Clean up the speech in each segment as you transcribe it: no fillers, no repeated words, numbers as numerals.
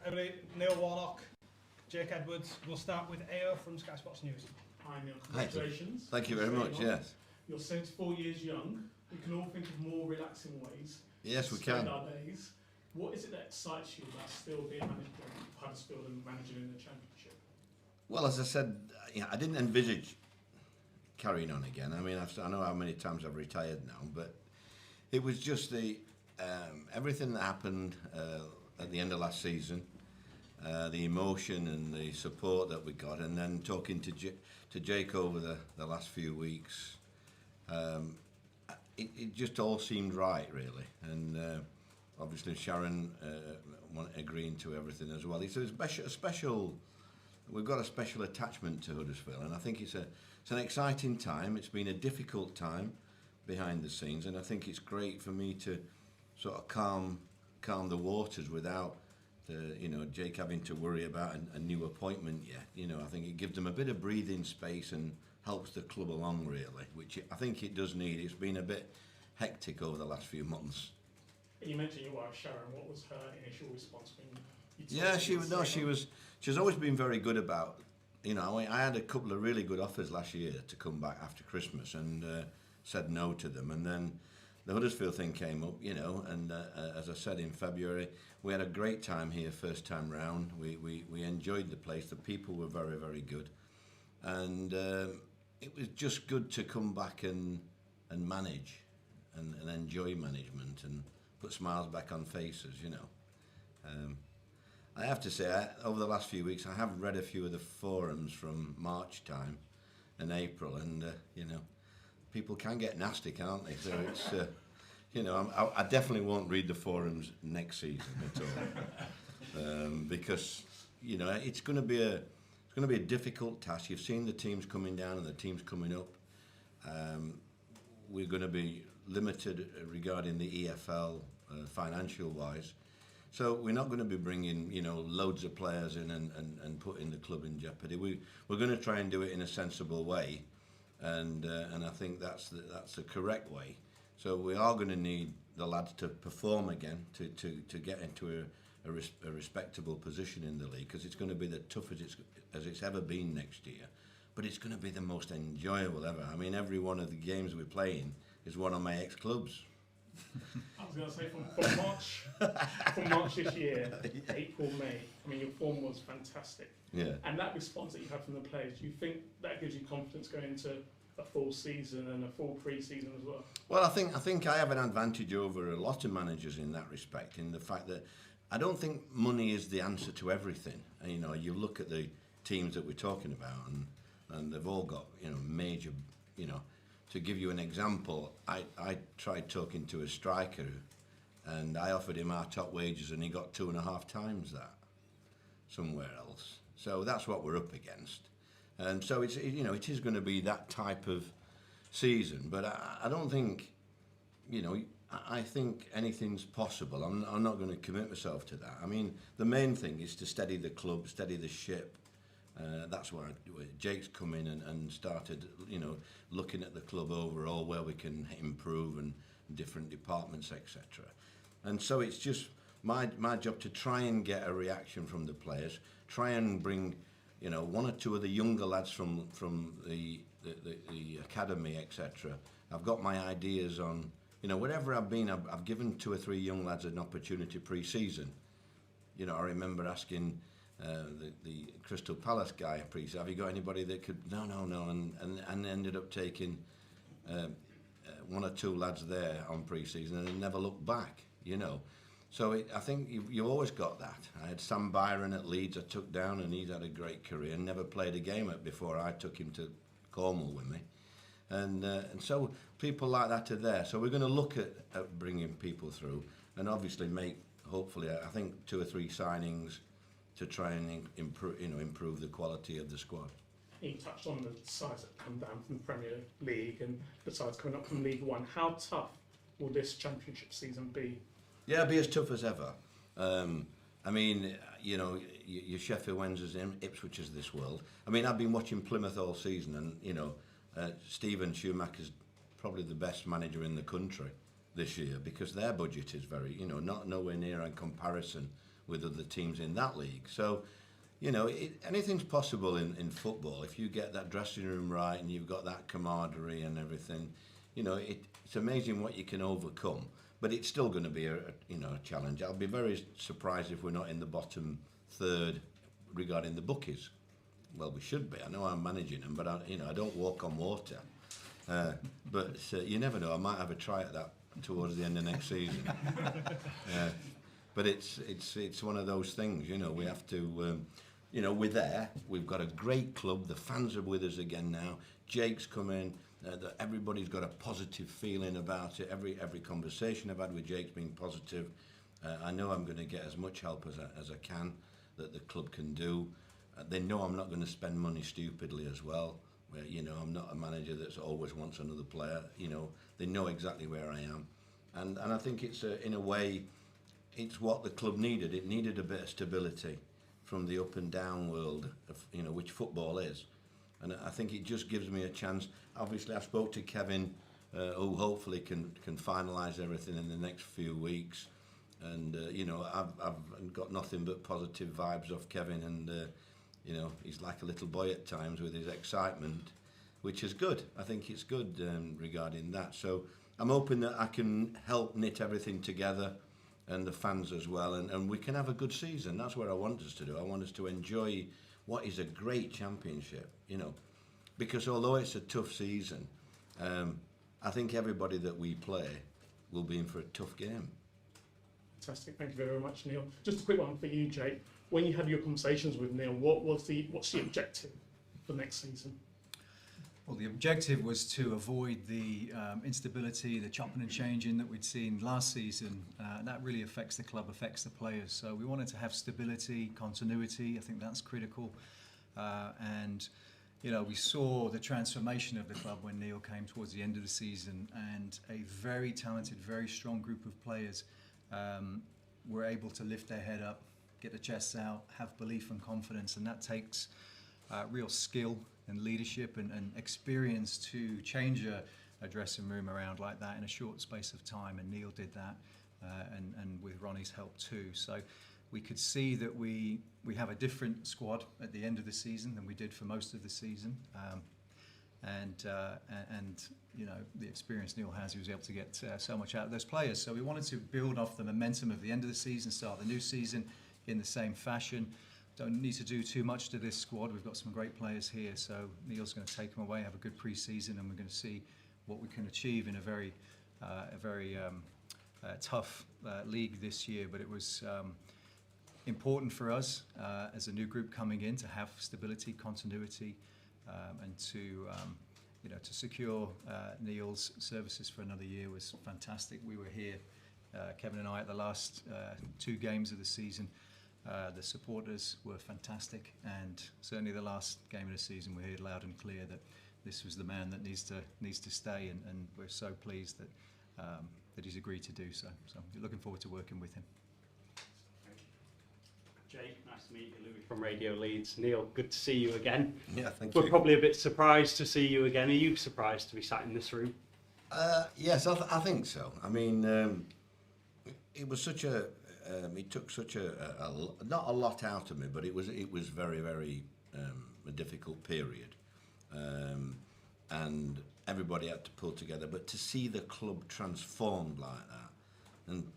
Everybody, Neil Warnock, Jake Edwards. We'll start with AO from Sky Sports News. Hi Neil, congratulations. Thank you very much, yes. You're 74 years young. We can all think of more relaxing ways Yes, to we spend can. our days. What is it that excites you about still being a manager of Huddersfield and managing in the Championship? Well, as I said, I didn't envisage carrying on again. I mean, I know how many times I've retired now, but it was just everything that happened at the end of last season, the emotion and the support that we got, and then talking to Jake over the last few weeks, it just all seemed right, really. And obviously Sharon agreeing to everything as well. It's a special. We've got a special attachment to Huddersfield, and I think it's an exciting time. It's been a difficult time behind the scenes, and I think it's great for me to sort of calm the waters without Jake having to worry about a new appointment yet. I think it gives them a bit of breathing space and helps the club along, really, which I think it does need. It's been a bit hectic over the last few months. You mentioned your wife Sharon. What was her initial response when you told Yeah, her she's always been very good about. I had a couple of really good offers last year to come back after Christmas and said no to them, and then the Huddersfield thing came up, and as I said in February, we had a great time here first time round. We enjoyed the place. The people were very, very good, and it was just good to come back and manage and enjoy management and put smiles back on faces. I have to say, over the last few weeks, I have read a few of the forums from March time and April, and people can get nasty, can't they? So it's, I definitely won't read the forums next season at all, because it's going to be a difficult task. You've seen the teams coming down and the teams coming up. We're going to be limited regarding the EFL financial wise. So we're not going to be bringing, loads of players in and putting the club in jeopardy. We're going to try and do it in a sensible way, and I think that's the correct way. So we are going to need the lads to perform again to get into a respectable position in the league, because it's going to be the toughest as it's ever been next year. But it's going to be the most enjoyable ever. I mean, every one of the games we're playing is one of my ex-clubs. I was going to say from March this year, April, May. I mean, your form was fantastic. Yeah. And that response that you had from the players, do you think that gives you confidence going into a full season and a full pre-season as well? Well, I think I have an advantage over a lot of managers in that respect, in the fact that I don't think money is the answer to everything. And, you look at the teams that we're talking about, and they've all got major. To give you an example, I tried talking to a striker, and I offered him our top wages, and he got 2.5 times that somewhere else. So that's what we're up against, and so it is going to be that type of season. But I don't think, I think anything's possible. I'm not going to commit myself to that. I mean, the main thing is to steady the club, steady the ship. That's where Jake's come in and started, looking at the club overall, where we can improve and different departments, etc. And so it's just my job to try and get a reaction from the players, try and bring, one or two of the younger lads from the academy, etc. I've got my ideas on, wherever I've been, I've given 2 or 3 young lads an opportunity pre-season. I remember asking the Crystal Palace guy pre-season, have you got anybody that could? No, and ended up taking 1 or 2 lads there on pre-season and never looked back. So I think you always got that. I had Sam Byron at Leeds I took down, and he's had a great career and never played a game before I took him to Cornwall with me. And so people like that are there. So we're going to look at bringing people through, and obviously make, hopefully, I think 2 or 3 signings to try and improve the quality of the squad. You touched on the sides that come down from the Premier League and the sides coming up from League One. How tough will this Championship season be? Yeah, it'll be as tough as ever. I mean, your Sheffield Wednesdays and Ipswich's of this world. I mean, I've been watching Plymouth all season, and Stephen Schumacher's probably the best manager in the country this year, because their budget is very, not nowhere near in comparison with other teams in that league. So, you know, anything's possible in football if you get that dressing room right and you've got that camaraderie and everything. You know, it's amazing what you can overcome, but it's still going to be a challenge. I'll be very surprised if we're not in the bottom third regarding the bookies. Well, we should be. I know I'm managing them, but I don't walk on water. But you never know. I might have a try at that towards the end of next season. But it's one of those things. You know, we have to. We're there. We've got a great club. The fans are with us again now. Jake's come in. Everybody's got a positive feeling about it. Every conversation I've had with Jake's been positive. I know I'm going to get as much help as I can that the club can do. They know I'm not going to spend money stupidly as well. Where, you know, I'm not a manager that always wants another player. You know, they know exactly where I am, and I think it's in a way, it's what the club needed. It needed a bit of stability from the up and down world of, you know, which football is, and I think it just gives me a chance. Obviously, I spoke to Kevin, who hopefully can finalise everything in the next few weeks, and I've got nothing but positive vibes off Kevin, and he's like a little boy at times with his excitement, which is good. I think it's good regarding that. So I'm hoping that I can help knit everything together, and the fans as well, and we can have a good season. That's what I want us to do. I want us to enjoy what is a great championship, you know, because although it's a tough season, I think everybody that we play will be in for a tough game. Fantastic. Thank you very much, Neil. Just a quick one for you, Jake. When you had your conversations with Neil, what's the objective for next season? Well, the objective was to avoid the instability, the chopping and changing that we'd seen last season. That really affects the club, affects the players. So we wanted to have stability, continuity. I think that's critical. And we saw the transformation of the club when Neil came towards the end of the season, and a very talented, very strong group of players were able to lift their head up, get the chests out, have belief and confidence, and that takes real skill and leadership and experience to change a dressing room around like that in a short space of time, and Neil did that, and with Ronnie's help too. So we could see that we have a different squad at the end of the season than we did for most of the season, and the experience Neil has, he was able to get so much out of those players. So we wanted to build off the momentum of the end of the season, start the new season in the same fashion. Don't need to do too much to this squad. We've got some great players here, so Neil's going to take them away, have a good pre-season, and we're going to see what we can achieve in a very tough league this year. But it was important for us as a new group coming in to have stability, continuity, and to secure Neil's services for another year was fantastic. We were here, Kevin and I, at the last 2 games of the season. The supporters were fantastic, and certainly the last game of the season we heard loud and clear that this was the man that needs to stay, and we're so pleased that he's agreed to do so. So looking forward to working with him. Jake, nice to meet you. Louis from Radio Leeds. Neil, good to see you again. Yeah, thank you. We're probably a bit surprised to see you again. Are you surprised to be sat in this room? Yes, I think so. I mean, it was such a. It took such a not a lot out of me, but it was very, very a difficult period, and everybody had to pull together. But to see the club transformed like that, and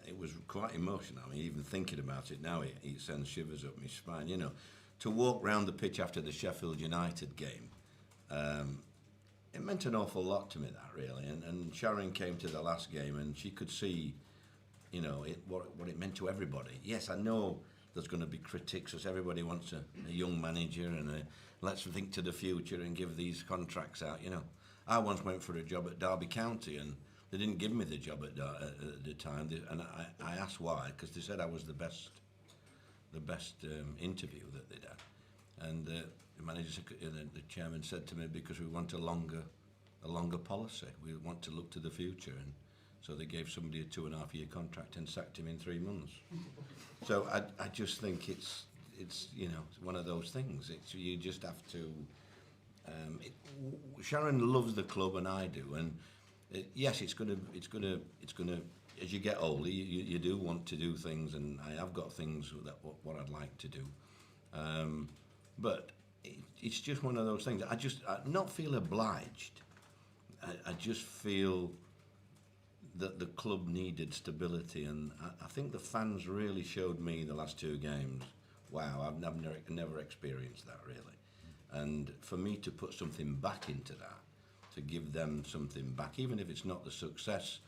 it was quite emotional. I mean, even thinking about it now, it sends shivers up my spine. You know, to walk round the pitch after the Sheffield United game, it meant an awful lot to me. That really, and Sharon came to the last game, and she could see. What it meant to everybody. Yes, I know there's going to be critics, as everybody wants a young manager and let's think to the future and give these contracts out. I once went for a job at Derby County, and they didn't give me the job at the time, and I asked why, because they said I was the best interview that they'd had, and the manager, the chairman said to me, because we want a longer policy, we want to look to the future, and so they gave somebody a 2.5-year contract and sacked him in 3 months. So I just think it's one of those things. You just have to. Sharon loves the club, and I do. And yes, it's gonna as you get older, you do want to do things, and I have got things that what I'd like to do, but it's just one of those things. I not feel obliged. I just feel that the club needed stability, and I think the fans really showed me the last 2 games. Wow, I've never experienced that really, and for me to put something back into that, to give them something back, even if it's not the success.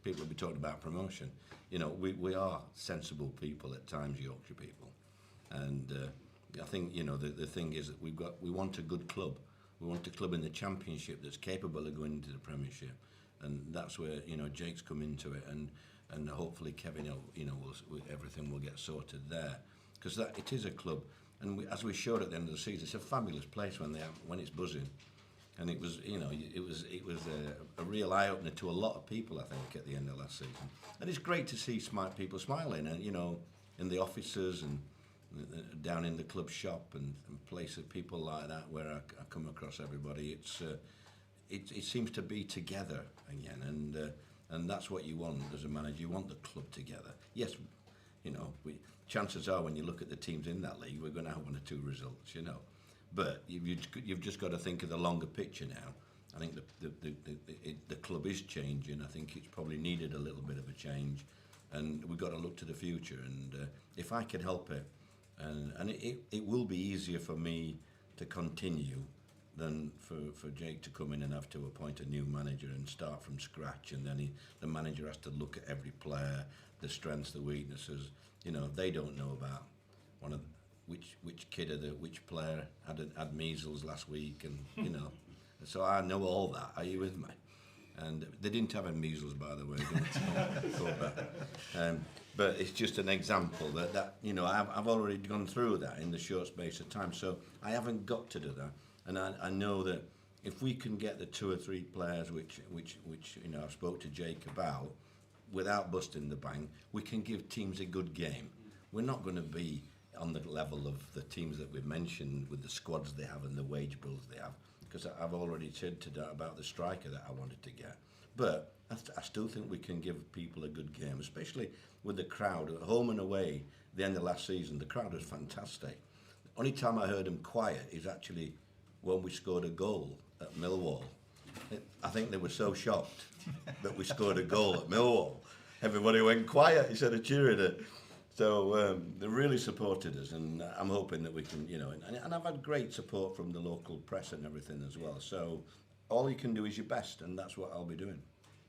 People will be talking about promotion. We are sensible people at times, Yorkshire people, and I think the thing is that we want a good club. We want a club in the Championship that's capable of going into the Premiership, and that's where Jake's come into it, and hopefully Kevin, everything will get sorted there, because it is a club, and as we showed at the end of the season, it's a fabulous place when it's buzzing. And it was, it was a real eye opener to a lot of people, I think, at the end of last season. And it's great to see people smiling, and in the offices and down in the club shop and places, people like that, where I come across everybody. It seems to be together again, and that's what you want as a manager. You want the club together. Yes, chances are when you look at the teams in that league, we're going to have 1 or 2 results, But you've just got to think of the longer picture now. I think the club is changing. I think it's probably needed a little bit of a change, and we've got to look to the future. And if I could help it, and it will be easier for me to continue than for Jake to come in and have to appoint a new manager and start from scratch, and then the manager has to look at every player, the strengths, the weaknesses. They don't know about which player had measles last week, and so I know all that. Are you with me? And they didn't have measles, by the way. But it's just an example that I've already gone through that in the short space of time, so I haven't got to do that. And I know that if we can get the 2 or 3 players which I've spoke to Jake about, without busting the bank, we can give teams a good game. We're not going to be on the level of the teams that we've mentioned with the squads they have and the wage bills they have, because I've already said today about the striker that I wanted to get. But I still think we can give people a good game, especially with the crowd at home and away. The end of last season, the crowd was fantastic. The only time I heard them quiet is actually when we scored a goal at Millwall. I think they were so shocked that we scored a goal at Millwall. Everybody went quiet instead of cheering it. So they really supported us, and I'm hoping that we can, and I've had great support from the local press and everything as well. So all you can do is your best, and that's what I'll be doing.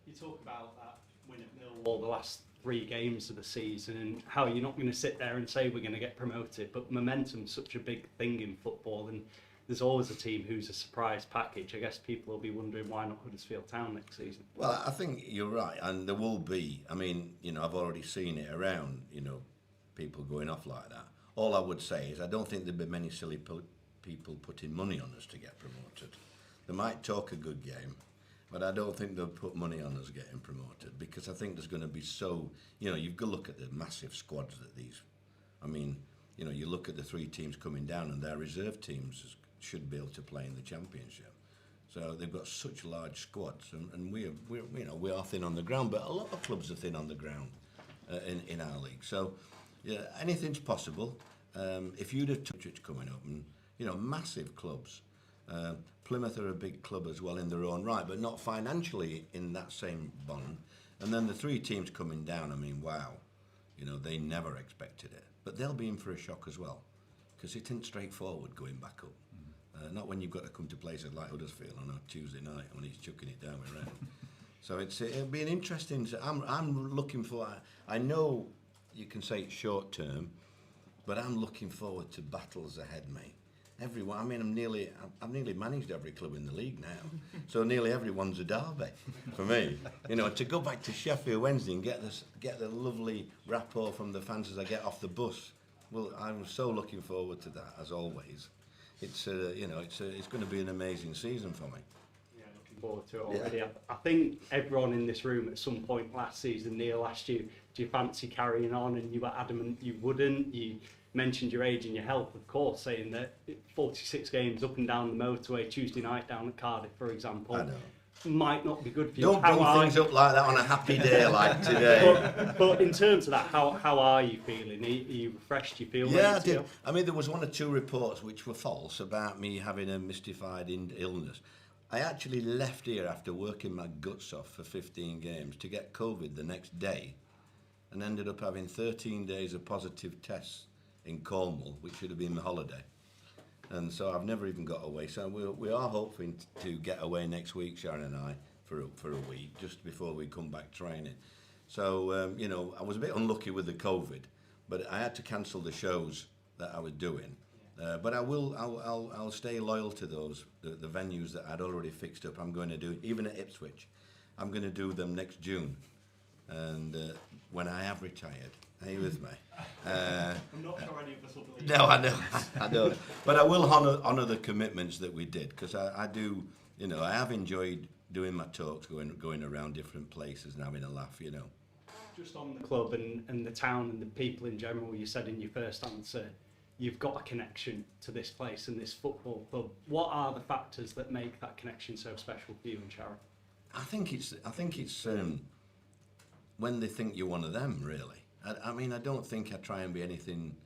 You talk about that win at Millwall the last 3 games of the season, and how you're not going to sit there and say we're going to get promoted, but momentum's such a big thing in football, and there's always a team who's a surprise package. I guess people will be wondering why not Huddersfield Town next season. Well, I think you're right, and there will be. I mean, I've already seen it around, people going off like that. All I would say is I don't think there'd be many silly people putting money on us to get promoted. They might talk a good game, but I don't think they'll put money on us getting promoted, because I think there's going to be you've got to look at the massive squads that these, you look at the 3 teams coming down, and their reserve teams should be able to play in the Championship. So they've got such large squads, and we are thin on the ground, but a lot of clubs are thin on the ground in our league. So yeah, anything's possible. If you'd have touched it coming up, and massive clubs. Plymouth are a big club as well in their own right, but not financially in that same bond. And then the 3 teams coming down, I mean, wow, they never expected it. But they'll be in for a shock as well, because it isn't straightforward going back up. Not when you've got to come to places like Huddersfield on a Tuesday night when he's chucking it down around. So it'll be an interesting. I'm looking for. I know you can say it's short term, but I'm looking forward to battles ahead, mate. Everyone. I mean, I've nearly managed every club in the league now, so nearly everyone's a derby for me. To go back to Sheffield Wednesday and get the lovely rapport from the fans as I get off the bus. Well, I'm so looking forward to that, as always. It's it's going to be an amazing season for me. Yeah, looking forward to it already. Yeah. I think everyone in this room at some point last season, Neil asked you, do you fancy carrying on? And you were adamant you wouldn't. You mentioned your age and your health, of course, saying that 46 games up and down the motorway, Tuesday night down at Cardiff, for example. I know. might not be good for you. Don't bring things up like that on a happy day like today. But in terms of that, how are you feeling? Are you refreshed? Do you feel Yeah, I ready to did. go? I mean, there was one or two reports which were false about me having a mystified illness. I actually left here after working my guts off for 15 games to get COVID the next day, and ended up having 13 days of positive tests in Cornwall, which should have been my holiday. And so I've never even got away. So we are hoping to get away next week, Sharon and I, for a week, just before we come back training. So, you know, I was a bit unlucky with the COVID, but I had to cancel the shows that I was doing. But I'll stay loyal to those, the venues that I'd already fixed up. I'm going to do, even at Ipswich, I'm going to do them next June. And when I have retired. Are you with me? I'm not sure any of us will believe. No, I know, I don't. But I will honour the commitments that we did, because I do, you know, I have enjoyed doing my talks, going around different places and having a laugh, you know. Just on the club and the town and the people in general, you said in your first answer, you've got a connection to this place and this football club. What are the factors that make that connection so special for you and Sharon? I think it's when they think you're one of them, really. I mean, I don't think I try and be anything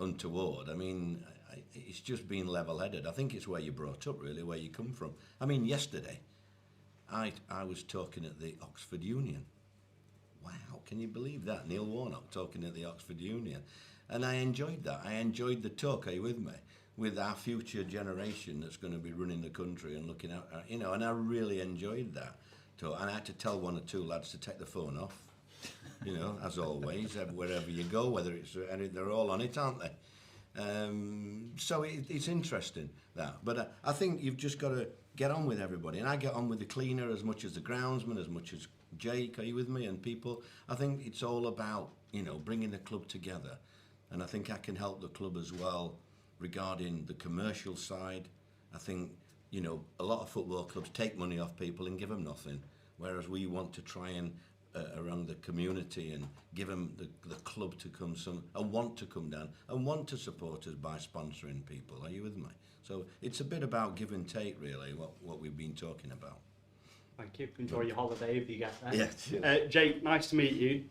untoward. I mean, it's just being level-headed. I think it's where you're brought up, really, where you come from. I mean, yesterday, I was talking at the Oxford Union. Wow, can you believe that? Neil Warnock talking at the Oxford Union. And I enjoyed that. I enjoyed the talk, are you with me? With our future generation that's going to be running the country and looking out, you know, and I really enjoyed that talk. And I had to tell one or two lads to take the phone off. You know, as always, wherever you go, whether it's, they're all on it, aren't they? So it's interesting, that. But I think you've just got to get on with everybody. And I get on with the cleaner as much as the groundsman, as much as Jake, are you with me, and people. I think it's all about, you know, bringing the club together. And I think I can help the club as well regarding the commercial side. I think, you know, a lot of football clubs take money off people and give them nothing, whereas we want to try and around the community and give them the club to come and want to come down and want to support us by sponsoring people. Are you with me? So it's a bit about give and take, really, what we've been talking about. Thank you. Enjoy your holiday if you get there. Yeah. Jake, nice to meet you.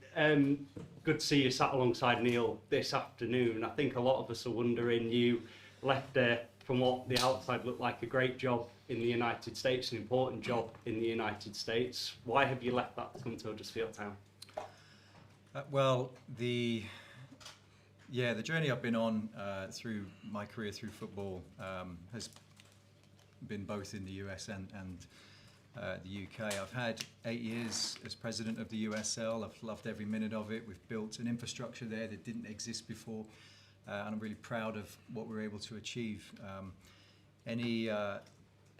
Good to see you sat alongside Neil this afternoon. I think a lot of us are wondering, you left there from what the outside looked like a great job in the United States, an important job in the United States. Why have you left that to come to Huddersfield Town? Well, the journey I've been on through my career through football has been both in the US and the UK. I've had 8 years as president of the USL. I've loved every minute of it. We've built an infrastructure there that didn't exist before, and I'm really proud of what we're able to achieve.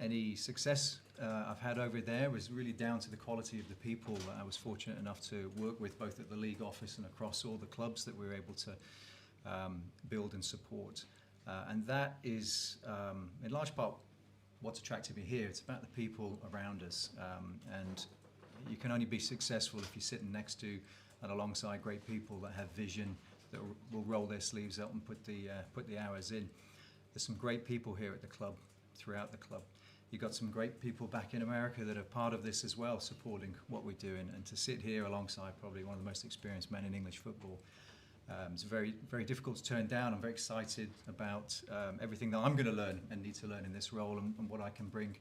Any success I've had over there was really down to the quality of the people that I was fortunate enough to work with, both at the league office and across all the clubs that we were able to build and support. And that is, in large part, what's attracted me here. It's about the people around us, and you can only be successful if you're sitting next to and alongside great people that have vision, that will roll their sleeves up and put the hours in. There's some great people here at the club, throughout the club. You've got some great people back in America that are part of this as well, supporting what we're doing, and to sit here alongside probably one of the most experienced men in English football, it's very, very difficult to turn down. I'm very excited about everything that I'm going to learn and need to learn in this role, and what I can bring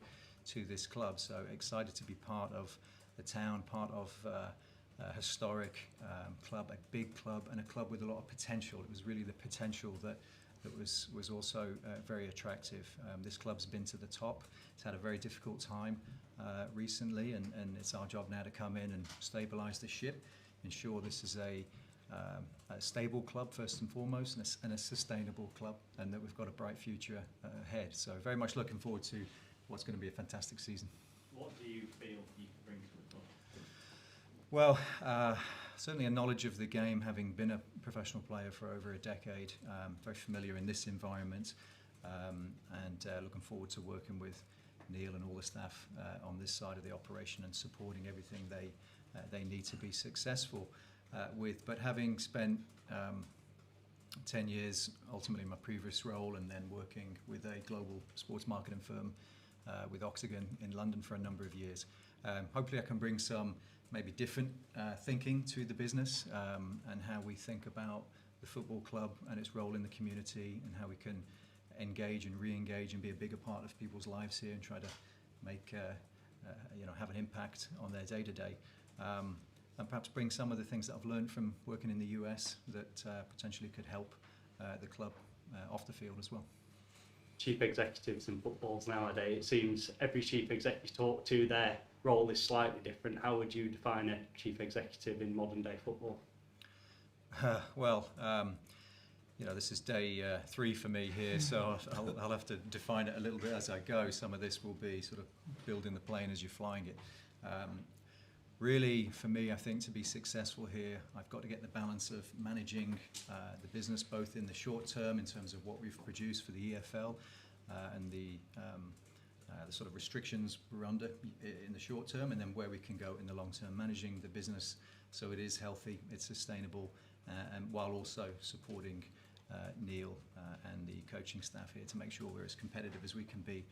to this club. So excited to be part of the town, part of a historic club, a big club, and a club with a lot of potential. It was really the potential that was also very attractive. This club's been to the top. It's had a very difficult time recently, and it's our job now to come in and stabilise the ship, ensure this is a stable club first and foremost, and a sustainable club, and that we've got a bright future ahead. So very much looking forward to what's going to be a fantastic season. What do you feel you can bring to the club? Well, certainly a knowledge of the game, having been a professional player for over a decade, very familiar in this environment, and looking forward to working with Neil and all the staff on this side of the operation and supporting everything they need to be successful with. But having spent 10 years ultimately in my previous role, and then working with a global sports marketing firm with Octagon in London for a number of years, Hopefully I can bring some maybe different thinking to the business, and how we think about the football club and its role in the community, and how we can engage and re-engage and be a bigger part of people's lives here and try to make have an impact on their day-to-day, and perhaps bring some of the things that I've learned from working in the US that potentially could help the club off the field as well. Chief executives in footballs nowadays, it seems every chief exec you talk to, their role is slightly different. How would you define a chief executive in modern day football? This is day 3 for me here, so I'll have to define it a little bit as I go. Some of this will be sort of building the plane as you're flying it. Really, for me, I think to be successful here, I've got to get the balance of managing the business both in the short term in terms of what we've produced for the EFL and the sort of restrictions we're under in the short term, and then where we can go in the long term, managing the business so it is healthy, it's sustainable, and while also supporting Neil and the coaching staff here to make sure we're as competitive as we can be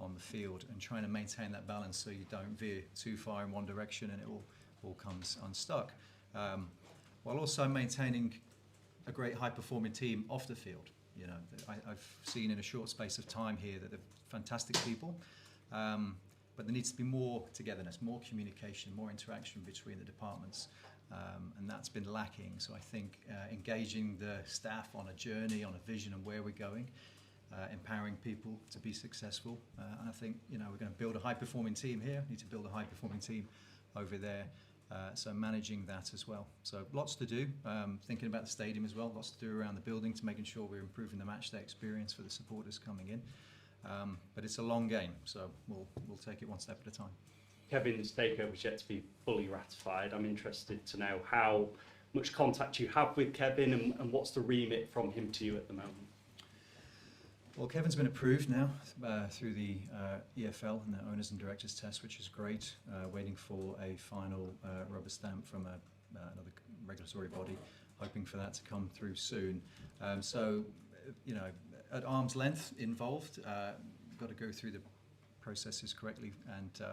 on the field, and trying to maintain that balance so you don't veer too far in one direction and it all comes unstuck, while also maintaining a great high-performing team off the field. You know, I've seen in a short space of time here that they're fantastic people, but there needs to be more togetherness, more communication, more interaction between the departments, and that's been lacking. So I think engaging the staff on a journey, on a vision and where we're going, empowering people to be successful, and I think we're going to build a high-performing team here, need to build a high-performing team over there, so managing that as well. So lots to do, thinking about the stadium as well, lots to do around the building to making sure we're improving the matchday experience for the supporters coming in, but it's a long game, so we'll take it one step at a time. Kevin's takeover is yet to be fully ratified. I'm interested to know how much contact you have with Kevin, and what's the remit from him to you at the moment. Well, Kevin's been approved now through the EFL and the owners and directors test, which is great. Waiting for a final rubber stamp from another regulatory body, hoping for that to come through soon. At arm's length involved, got to go through the processes correctly, and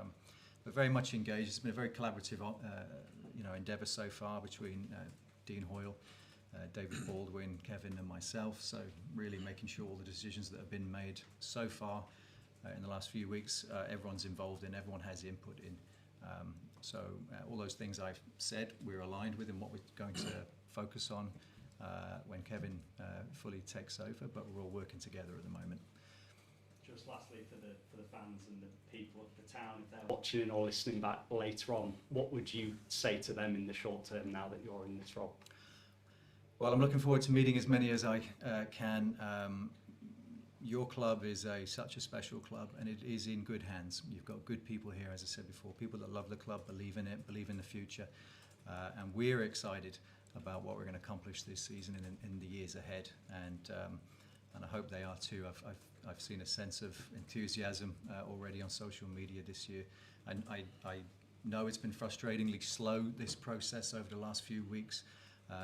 but very much engaged. It's been a very collaborative endeavour so far between Dean Hoyle, David Baldwin, Kevin and myself, so really making sure all the decisions that have been made so far in the last few weeks, everyone's involved in, everyone has input in. All those things I've said, we're aligned with and what we're going to focus on when Kevin fully takes over, but we're all working together at the moment. Just lastly, for the fans and the people of the town, if they're watching or listening back later on, what would you say to them in the short term now that you're in this role? Well, I'm looking forward to meeting as many as I can. Your club is such a special club, and it is in good hands. You've got good people here, as I said before, people that love the club, believe in it, believe in the future, and we're excited about what we're going to accomplish this season and in the years ahead. And I hope they are too. I've seen a sense of enthusiasm already on social media this year, and I know it's been frustratingly slow, this process over the last few weeks.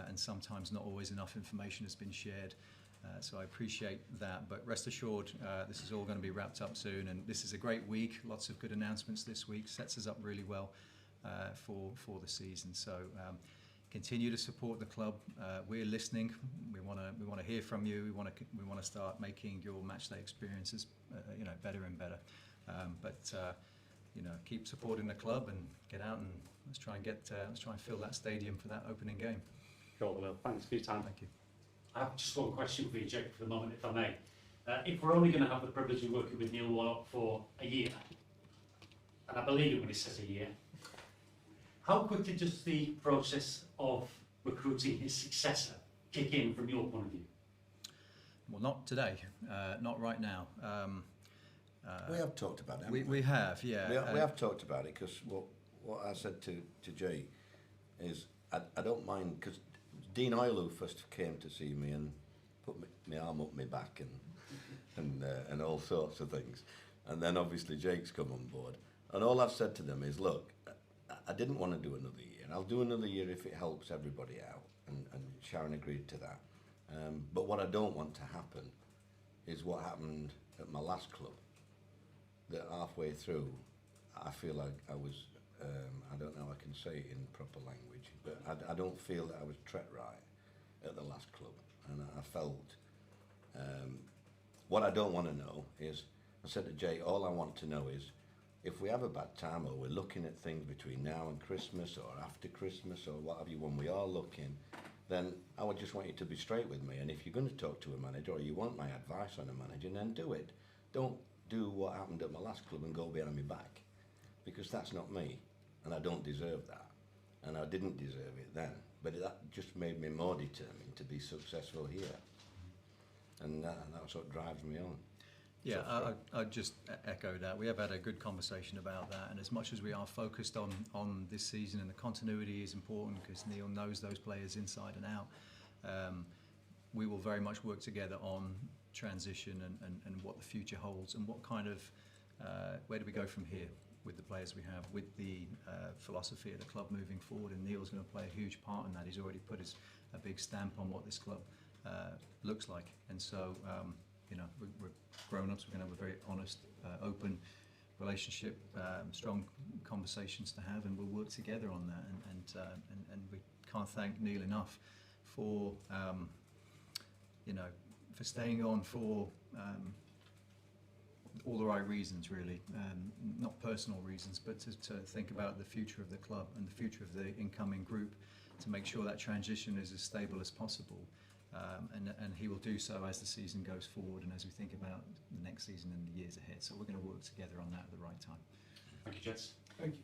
And sometimes not always enough information has been shared, so I appreciate that, but rest assured this is all going to be wrapped up soon, and this is a great week, lots of good announcements this week, sets us up really well for the season. So continue to support the club. We're listening. We want to hear from you. We want to start making your matchday experiences better and better, but keep supporting the club and get out and let's try and fill that stadium for that opening game. Sure, Will. Thanks for your time. Thank you. I have just one question for you, Jake, for the moment, if I may. If we're only going to have the privilege of working with Neil Warnock for a year, and I believe it when he says a year, how quickly does the process of recruiting his successor kick in from your point of view? Well, not today, not right now. We have talked about it. We have, yeah. We have talked about it, because what I said to Jay is I don't mind, because Dean Hoyle first came to see me and put my arm up my back and all sorts of things, and then obviously Jake's come on board, and all I've said to them is, look, I didn't want to do another year, and I'll do another year if it helps everybody out, and Sharon agreed to that, but what I don't want to happen is what happened at my last club, that halfway through I feel like I was I don't know how I can say it in proper language, but I don't feel that I was treated right at the last club, and I felt what I don't want to know is, I said to Jay, all I want to know is if we have a bad time or we're looking at things between now and Christmas or after Christmas or what have you, when we are looking, then I would just want you to be straight with me. And if you're going to talk to a manager or you want my advice on a manager, then do it. Don't do what happened at my last club and go behind my back, because that's not me, and I don't deserve that, and I didn't deserve it then. But that just made me more determined to be successful here, and that's what drives me on. Yeah, I just echo that. We have had a good conversation about that, and as much as we are focused on this season, and the continuity is important because Neil knows those players inside and out, we will very much work together on transition and what the future holds, and what kind of, where do we go from here with the players we have, with the philosophy of the club moving forward, and Neil's going to play a huge part in that. He's already put a big stamp on what this club looks like, and so you know, we're grown-ups. We're going to have a very honest, open relationship, strong conversations to have, and we'll work together on that. And we can't thank Neil enough for you know, for staying on for all the right reasons, really, not personal reasons, but to think about the future of the club and the future of the incoming group, to make sure that transition is as stable as possible. And he will do so as the season goes forward and as we think about the next season and the years ahead. So we're going to work together on that at the right time. Thank you, gents. Thank you.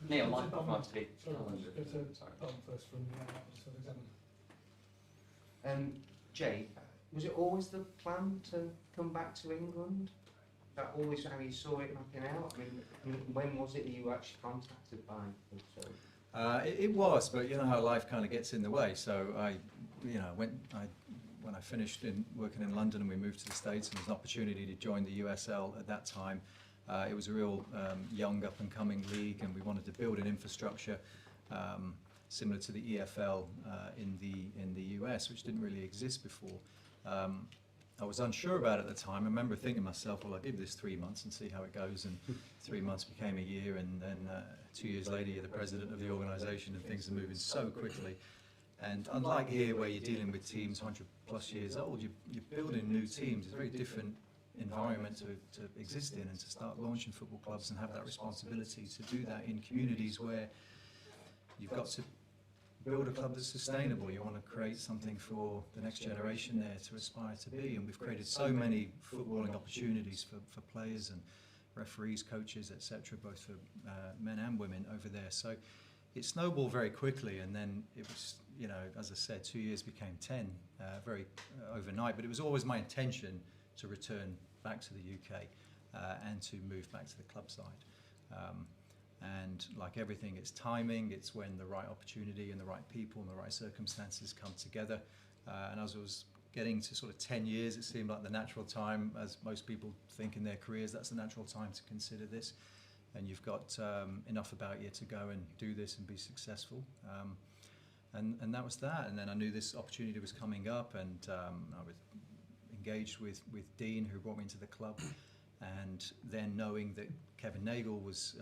Neil, so Mike, Dom- might speak. Sorry, let's go to Dom first from Huddersfield Examiner. Jay, was it always the plan to come back to England? Is that always how you saw it mapping out? I mean, when was it that you were actually contacted by Huddersfield? It was, but you know how life kind of gets in the way. So when I finished working in London and we moved to the States, and there was an opportunity to join the USL at that time. It was a real young up-and-coming league, and we wanted to build an infrastructure similar to the EFL in the US, which didn't really exist before. I was unsure about it at the time. I remember thinking to myself, well, I'll give this 3 months and see how it goes. And 3 months became a year, and then 2 years later, you're the president of the organisation, and things are moving so quickly. And unlike here, where you're dealing with teams 100 plus years old, you're building new teams. It's a very different environment to exist in, and to start launching football clubs and have that responsibility to do that in communities where you've got to build a club that's sustainable. You want to create something for the next generation there to aspire to be, and we've created so many footballing opportunities for players and referees, coaches, etc., both for men and women over there. So it snowballed very quickly, and then it was, you know, as I said, 2 years became 10 very overnight, but it was always my intention to return back to the UK and to move back to the club side. And like everything, it's timing. It's when the right opportunity and the right people and the right circumstances come together. And as I was getting to sort of 10 years, it seemed like the natural time, as most people think in their careers, that's the natural time to consider this. And you've got enough about you to go and do this and be successful. And that was that. And then I knew this opportunity was coming up, and I was engaged with Dean, who brought me into the club. And then knowing that Kevin Nagel was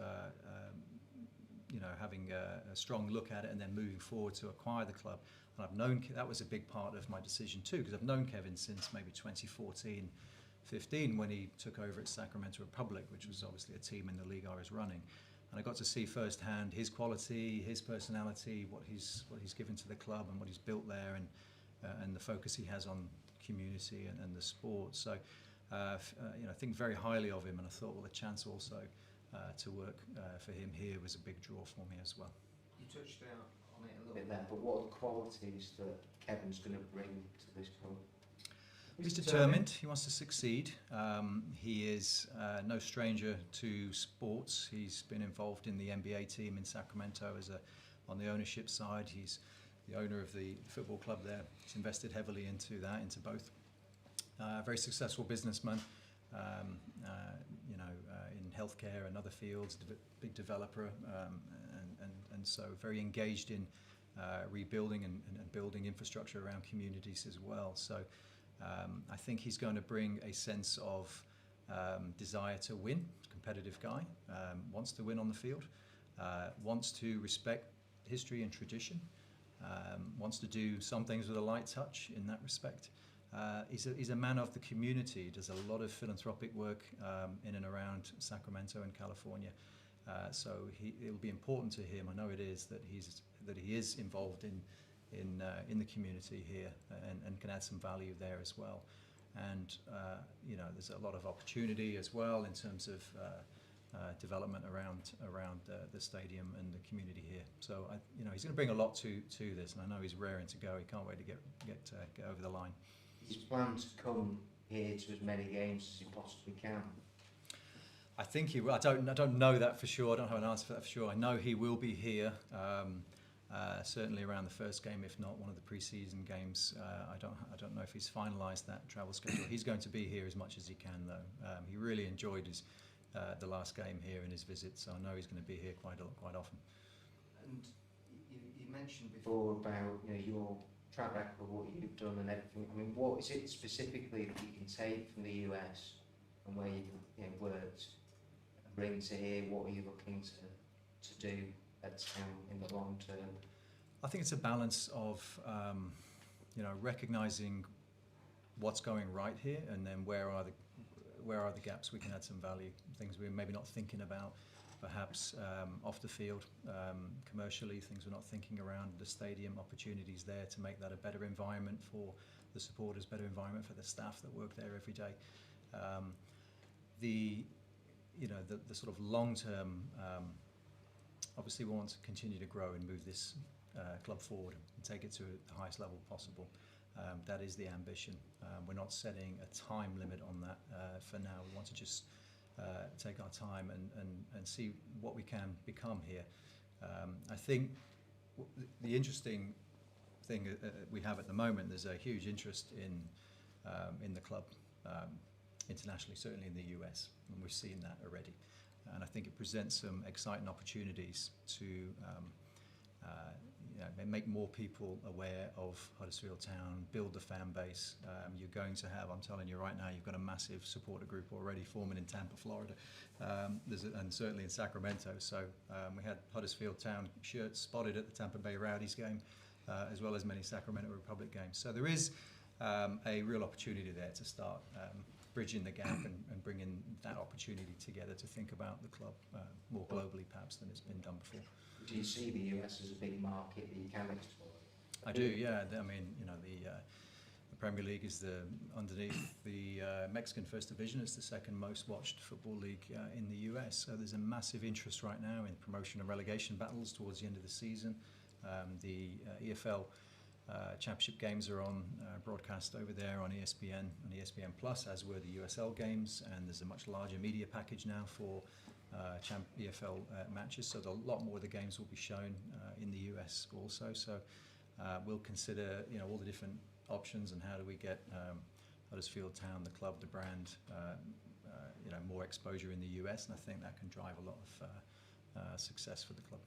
having a strong look at it, and then moving forward to acquire the club. And I've known, that was a big part of my decision too, because I've known Kevin since maybe 2014-15, when he took over at Sacramento Republic, which was obviously a team in the league I was running. And I got to see firsthand his quality, his personality, what he's given to the club and what he's built there, and the focus he has on community and the sport. So I think very highly of him, and I thought, well, the chance also to work for him here was a big draw for me as well. You touched on it a little bit there, but what are the qualities that Kevin's going to bring to this club? He's determined. He wants to succeed. He is no stranger to sports. He's been involved in the NBA team in Sacramento on the ownership side. He's the owner of the football club there. He's invested heavily into both. Very successful businessman, in healthcare and other fields, big developer, and so very engaged in rebuilding and building infrastructure around communities as well. So I think he's going to bring a sense of desire to win. Competitive guy, wants to win on the field, wants to respect history and tradition, wants to do some things with a light touch in that respect. He's a man of the community, does a lot of philanthropic work in and around Sacramento and California. So it'll be important to him, I know it is, that he is involved in the community here and can add some value there as well. And there's a lot of opportunity as well in terms of development around the stadium and the community here. So he's going to bring a lot to this, and I know he's raring to go. He can't wait to get over the line. He's planned to come here to as many games as he possibly can. I think he will. I don't know that for sure. I don't have an answer for that for sure. I know he will be here. Certainly around the first game, if not one of the pre-season games. I don't know if he's finalised that travel schedule. He's going to be here as much as he can, though. He really enjoyed the last game here in his visit, so I know he's going to be here quite often. And you mentioned before about your track record, what you've done and everything. I mean, what is it specifically that you can take from the US and where you've worked and bring to here? What are you looking to do at Town in the long term? I think it's a balance of recognising what's going right here, and then where are the gaps we can add some value, things we're maybe not thinking about, perhaps off the field, commercially, things we're not thinking around the stadium, opportunities there to make that a better environment for the supporters, better environment for the staff that work there every day. The sort of long term. Obviously, we want to continue to grow and move this club forward and take it to the highest level possible. That is the ambition. We're not setting a time limit on that for now. We want to just take our time and see what we can become here. I think the interesting thing we have at the moment, there's a huge interest in the club internationally, certainly in the US, and we've seen that already. And I think it presents some exciting opportunities to make more people aware of Huddersfield Town, build the fan base. You're going to have, I'm telling you right now, you've got a massive supporter group already forming in Tampa, Florida, and certainly in Sacramento. So we had Huddersfield Town shirts spotted at the Tampa Bay Rowdies game, as well as many Sacramento Republic games. So there is a real opportunity there to start bridging the gap and bringing that opportunity together to think about the club more globally perhaps than it's been done before. Do you see the US as a big market that you can explore? I do, yeah. I mean, the Premier League is underneath the Mexican First Division. It's the second most watched football league in the US. So there's a massive interest right now in promotion and relegation battles towards the end of the season. The EFL Championship games are on broadcast over there on ESPN and ESPN Plus, as were the USL games, and there's a much larger media package now for EFL matches, so a lot more of the games will be shown in the US also. So we'll consider all the different options and how do we get Huddersfield Town, the club, the brand, more exposure in the US, and I think that can drive a lot of success for the club.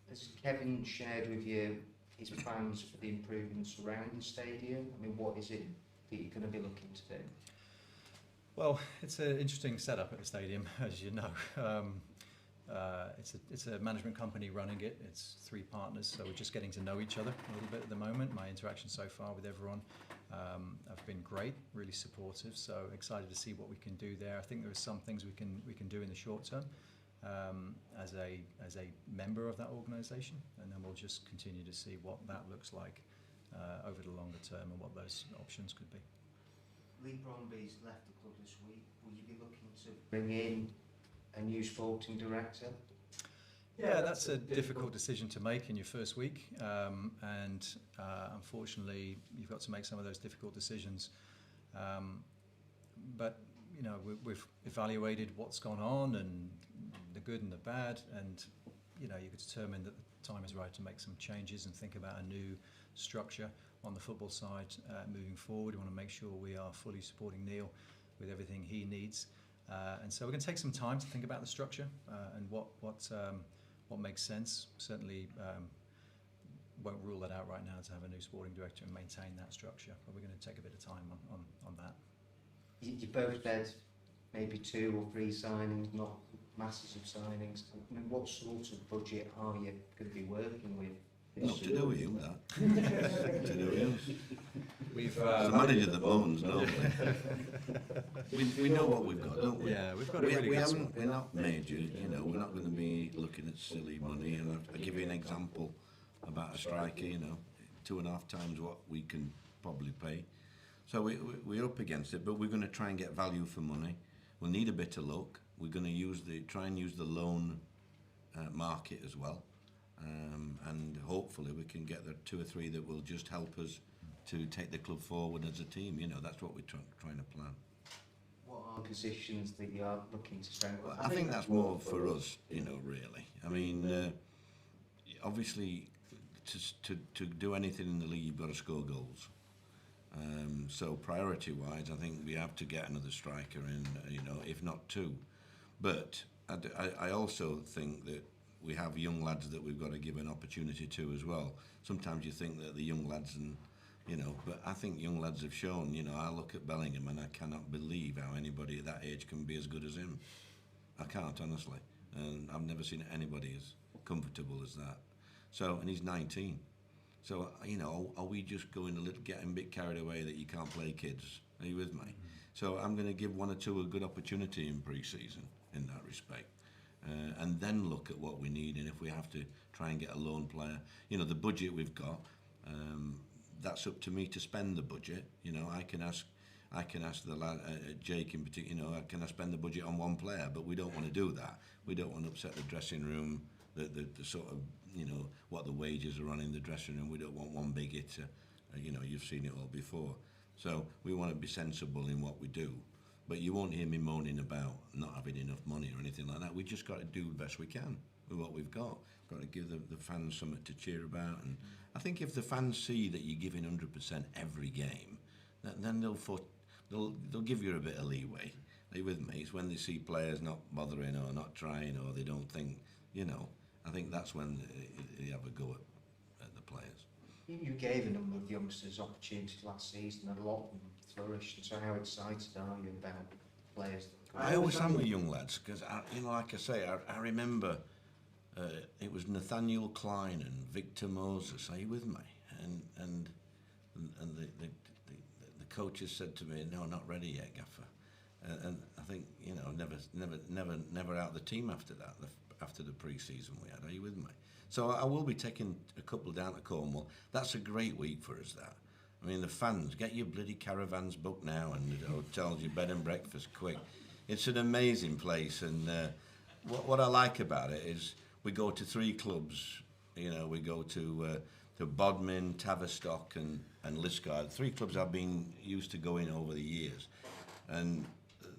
Has Kevin shared with you his plans for the improvements around the stadium? I mean, what is it that you're going to be looking to do? Well, it's an interesting setup at the stadium, as you know. It's a management company running it. It's 3 partners, so we're just getting to know each other a little bit at the moment. My interactions so far with everyone have been great, really supportive. So excited to see what we can do there. I think there are some things we can do in the short term as a member of that organisation, and then we'll just continue to see what that looks like over the longer term and what those options could be. Lee Bromby's left the club this week. Will you be looking to bring in a new sporting director? Yeah, that's a difficult decision to make in your first week, and unfortunately you've got to make some of those difficult decisions. But we've evaluated what's gone on and the good and the bad, and you could determine that the time is right to make some changes and think about a new structure on the football side moving forward. We want to make sure we are fully supporting Neil with everything he needs, and so we're going to take some time to think about the structure and what makes sense. Certainly won't rule that out right now to have a new sporting director and maintain that structure, but we're going to take a bit of time on that. You both said maybe 2 or 3 signings, not masses of signings. I mean, what sort of budget are you going to be working with? Not to do with you, that. To do with you. We've The manager that moans, no. We know what we've got, don't we? yeah, we've got a really We good haven't, we're not major, you know, we're not going to be looking at silly money. And I'll give you an example about a striker, you know, 2.5 times what we can probably pay. So we're up against it, but we're going to try and get value for money. We'll need a bit of luck. We're going to try and use the loan market as well. And hopefully we can get the 2 or 3 that will just help us to take the club forward as a team. You know, that's what we're trying to plan. What are positions that you are looking to strengthen? Well, I think that's more for us, you know, really. I mean, obviously, to do anything in the league, you've got to score goals. So priority-wise, I think we have to get another striker in, you know, if not 2. But I also think that we have young lads that we've got to give an opportunity to as well. Sometimes you think that the young lads and, you know, but I think young lads have shown, you know, I look at Bellingham and I cannot believe how anybody at that age can be as good as him. I can't, honestly. And I've never seen anybody as comfortable as that. So, and he's 19. So, you know, are we just getting a bit carried away that you can't play kids? Are you with me? So I'm going to give 1 or 2 a good opportunity in pre-season in that respect. And then look at what we need, and if we have to try and get a loan player, you know, the budget we've got, that's up to me to spend the budget. You know, I can ask the lad, Jake in particular, you know, can I spend the budget on 1 player? But we don't want to do that. We don't want to upset the dressing room, the sort of, you know, what the wages are on in the dressing room. We don't want one big hitter. You know, you've seen it all before. So we want to be sensible in what we do. But you won't hear me moaning about not having enough money or anything like that. We just got to do the best we can with what we've got. Got to give the fans something to cheer about. And I think if the fans see that you're giving 100% every game, then they'll give you a bit of leeway. Are you with me? It's when they see players not bothering or not trying or they don't think, you know, I think that's when they have a go at the players. You gave a number of youngsters opportunities last season, and a lot of them flourished. So how excited are you about players? I always am with young lads because, you know, like I say, I remember it was Nathaniel Klein and Victor Moses. Are you with me? And the coaches said to me, "No, not ready yet, Gaffer." And I think, you know, never out of the team after that. After the pre-season we had. Are you with me? So I will be taking a couple down to Cornwall. That's a great week for us, that. I mean, the fans, get your bloody caravans booked now and the hotels, your bed and breakfast quick. It's an amazing place, and what I like about it is we go to 3 clubs. You know, we go to Bodmin, Tavistock and Liscard. 3 clubs I've been used to going over the years. And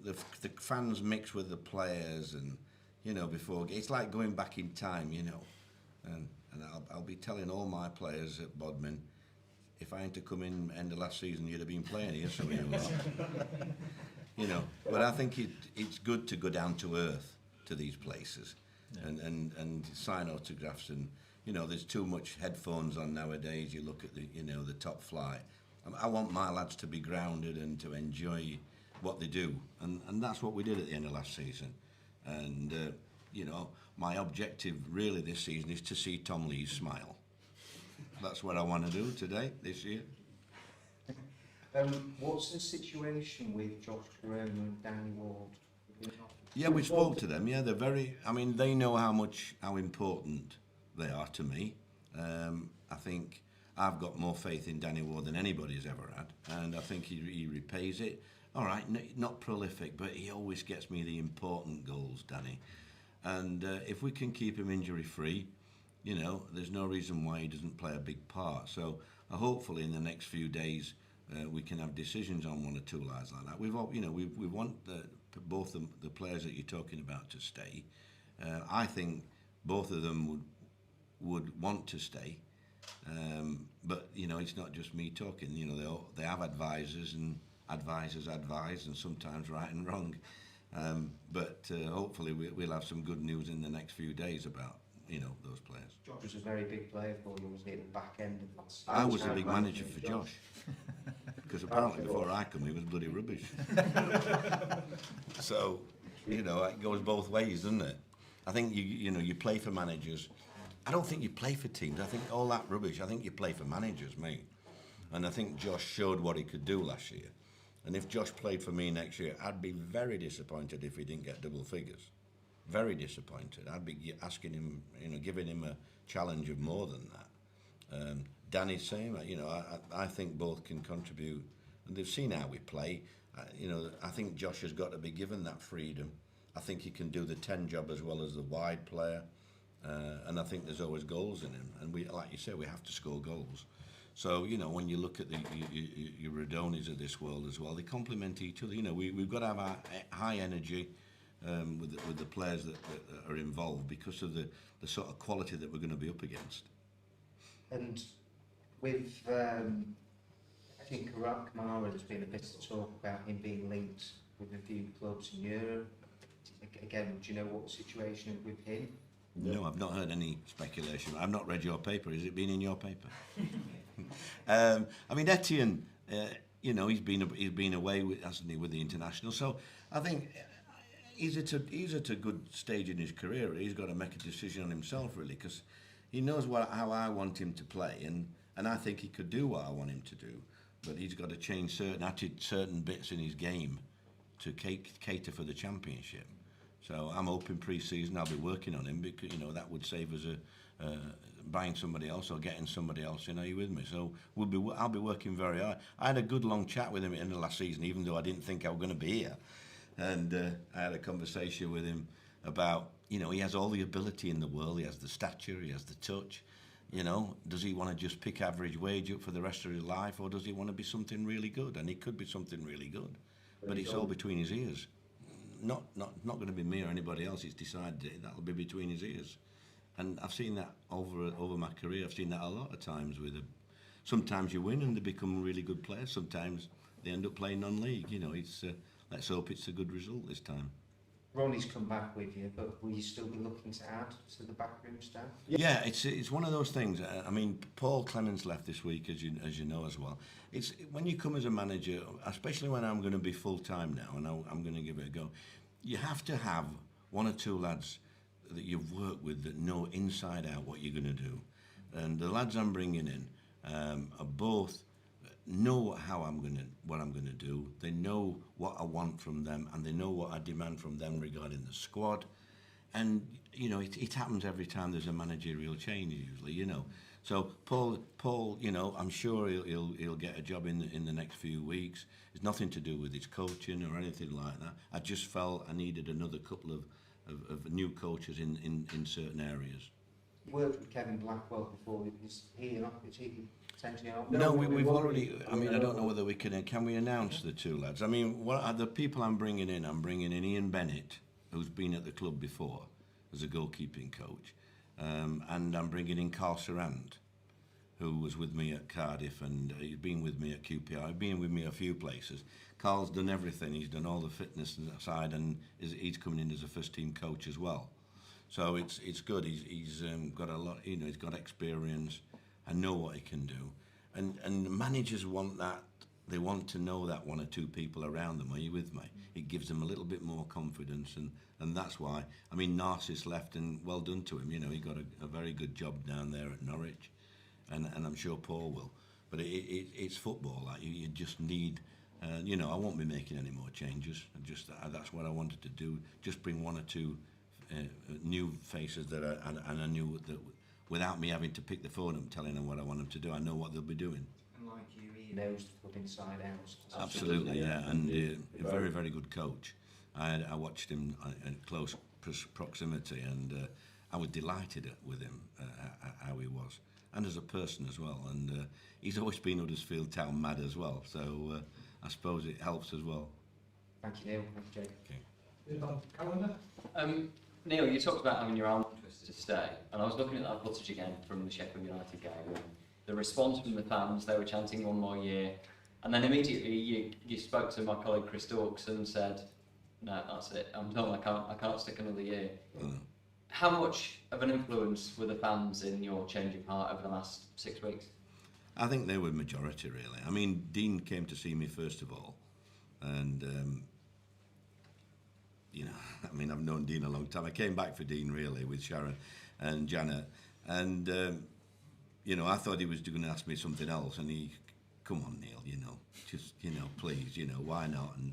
the fans mix with the players, and you know, before it's like going back in time, you know, and I'll be telling all my players at Bodmin, if I had to come in end of last season, you'd have been playing here, so you know. But I think it's good to go down to earth to these places, and sign autographs, and you know, there's too much headphones on nowadays. You look at the top flight. I want my lads to be grounded and to enjoy what they do, and that's what we did at the end of last season. And, you know, my objective really this season is to see Tom Lee smile. That's what I want to do this year. What's the situation with Josh Corona and Danny Ward? Yeah, we spoke to them. Yeah, they know how important they are to me. I think I've got more faith in Danny Ward than anybody's ever had, and I think he repays it. All right, not prolific, but he always gets me the important goals, Danny. And if we can keep him injury-free, you know, there's no reason why he doesn't play a big part. So hopefully in the next few days we can have decisions on 1 or 2 lads like that. We want both the players that you're talking about to stay. I think both of them would want to stay. But, you know, it's not just me talking. You know, they have advisors, and advisors advise, and sometimes right and wrong. But hopefully we'll have some good news in the next few days about, you know, those players. Josh was a very big player for you, wasn't he, at the back end of last season? I was a big manager for Josh. Because apparently before I come, he was bloody rubbish. So, You know, it goes both ways, doesn't it? I think you play for managers. I don't think you play for teams. I think all that rubbish. I think you play for managers, mate. And I think Josh showed what he could do last year. And if Josh played for me next year, I'd be very disappointed if he didn't get double figures. Very disappointed. I'd be asking him, giving him a challenge of more than that. Danny, same. I think both can contribute. And they've seen how we play. I think Josh has got to be given that freedom. I think he can do the 10 job as well as the wide player. And I think there's always goals in him. And we, like you say, we have to score goals. So, when you look at your Radonis of this world as well, they complement each other. We've got to have our high energy with the players that are involved because of the sort of quality that we're going to be up against. And with, I think Kamara, there's been a bit of talk about him being linked with a few clubs in Europe. Again, do you know what the situation is with him? No, I've not heard any speculation. I've not read your paper. Has it been in your paper? I mean, Etienne, he's been away, hasn't he, with the international. So I think he's at a good stage in his career. He's got to make a decision on himself, really, because he knows how I want him to play, and I think he could do what I want him to do. But he's got to change certain bits in his game to cater for the championship. So I'm hoping pre-season I'll be working on him because that would save us buying somebody else or getting somebody else. Are you with me? So I'll be working very hard. I had a good long chat with him in the last season, even though I didn't think I was going to be here. And I had a conversation with him about he has all the ability in the world. He has the stature, he has the touch. Does he want to just pick average wage up for the rest of his life, or does he want to be something really good? And he could be something really good, but it's all between his ears. Not going to be me or anybody else. It's decided that'll be between his ears, and I've seen that over my career. I've seen that a lot of times with them. Sometimes you win and they become really good players. Sometimes they end up playing non-league. Let's hope it's a good result this time. Ronnie's come back with you, but will you still be looking to add to the backroom staff? Yeah, it's one of those things. I mean, Paul Clements left this week, as you know as well. It's when you come as a manager, especially when I'm going to be full time now, and I'm going to give it a go. You have to have one or two lads that you've worked with that know inside out what you're going to do, and the lads I'm bringing in are both know what I'm going to do. They know what I want from them, and they know what I demand from them regarding the squad. And it happens every time there's a managerial change usually. So Paul, I'm sure he'll get a job in the next few weeks. It's nothing to do with his coaching or anything like that. I just felt I needed another couple of new coaches in certain areas. You worked with Kevin Blackwell before. Is he potentially not? No, we've already. I mean, I don't know whether we can we announce the two lads? I mean, what are the people I'm bringing in? I'm bringing in Ian Bennett, who's been at the club before as a goalkeeping coach, and I'm bringing in Carl Sarand, who was with me at Cardiff, and he's been with me at QPR. He's been with me a few places. Carl's done everything. He's done all the fitness side, and he's coming in as a first-team coach as well. So it's good. He's got a lot. He's got experience. I know what he can do, and managers want that. They want to know that one or two people around them. Are you with me? It gives them a little bit more confidence, and that's why. I mean, Narcissus left, and well done to him. He got a very good job down there at Norwich, and I'm sure Paul will. But it's football. Like you just need. I won't be making any more changes. That's what I wanted to do. Just bring one or two new faces that are, and I knew that. Without me having to pick the phone up telling them what I want them to do, I know what they'll be doing. And like you, he knows the club inside out. Absolutely, yeah. And a very, very good coach. I watched him in close proximity, and I was delighted with him, how he was. And as a person as well. And he's always been Huddersfield Town mad as well. So I suppose it helps as well. Thank you, Neil. Thank you, Jake. Okay. Calendar? Neil, you talked about having your arm twisted to stay, and I was looking at that footage again from the Sheffield United game, and the response from the fans, they were chanting 1 more year, and then immediately you spoke to my colleague Chris Dawkes and said, no, that's it, I'm done, I can't stick another year. How much of an influence were the fans in your change of heart over the last 6 weeks? I think they were majority, really. I mean, Dean came to see me first of all, and, I mean, I've known Dean a long time. I came back for Dean, really, with Sharon and Janet. And, you know, I thought he was going to ask me something else. And he, come on, Neil, you know, just, you know, please, you know, why not? And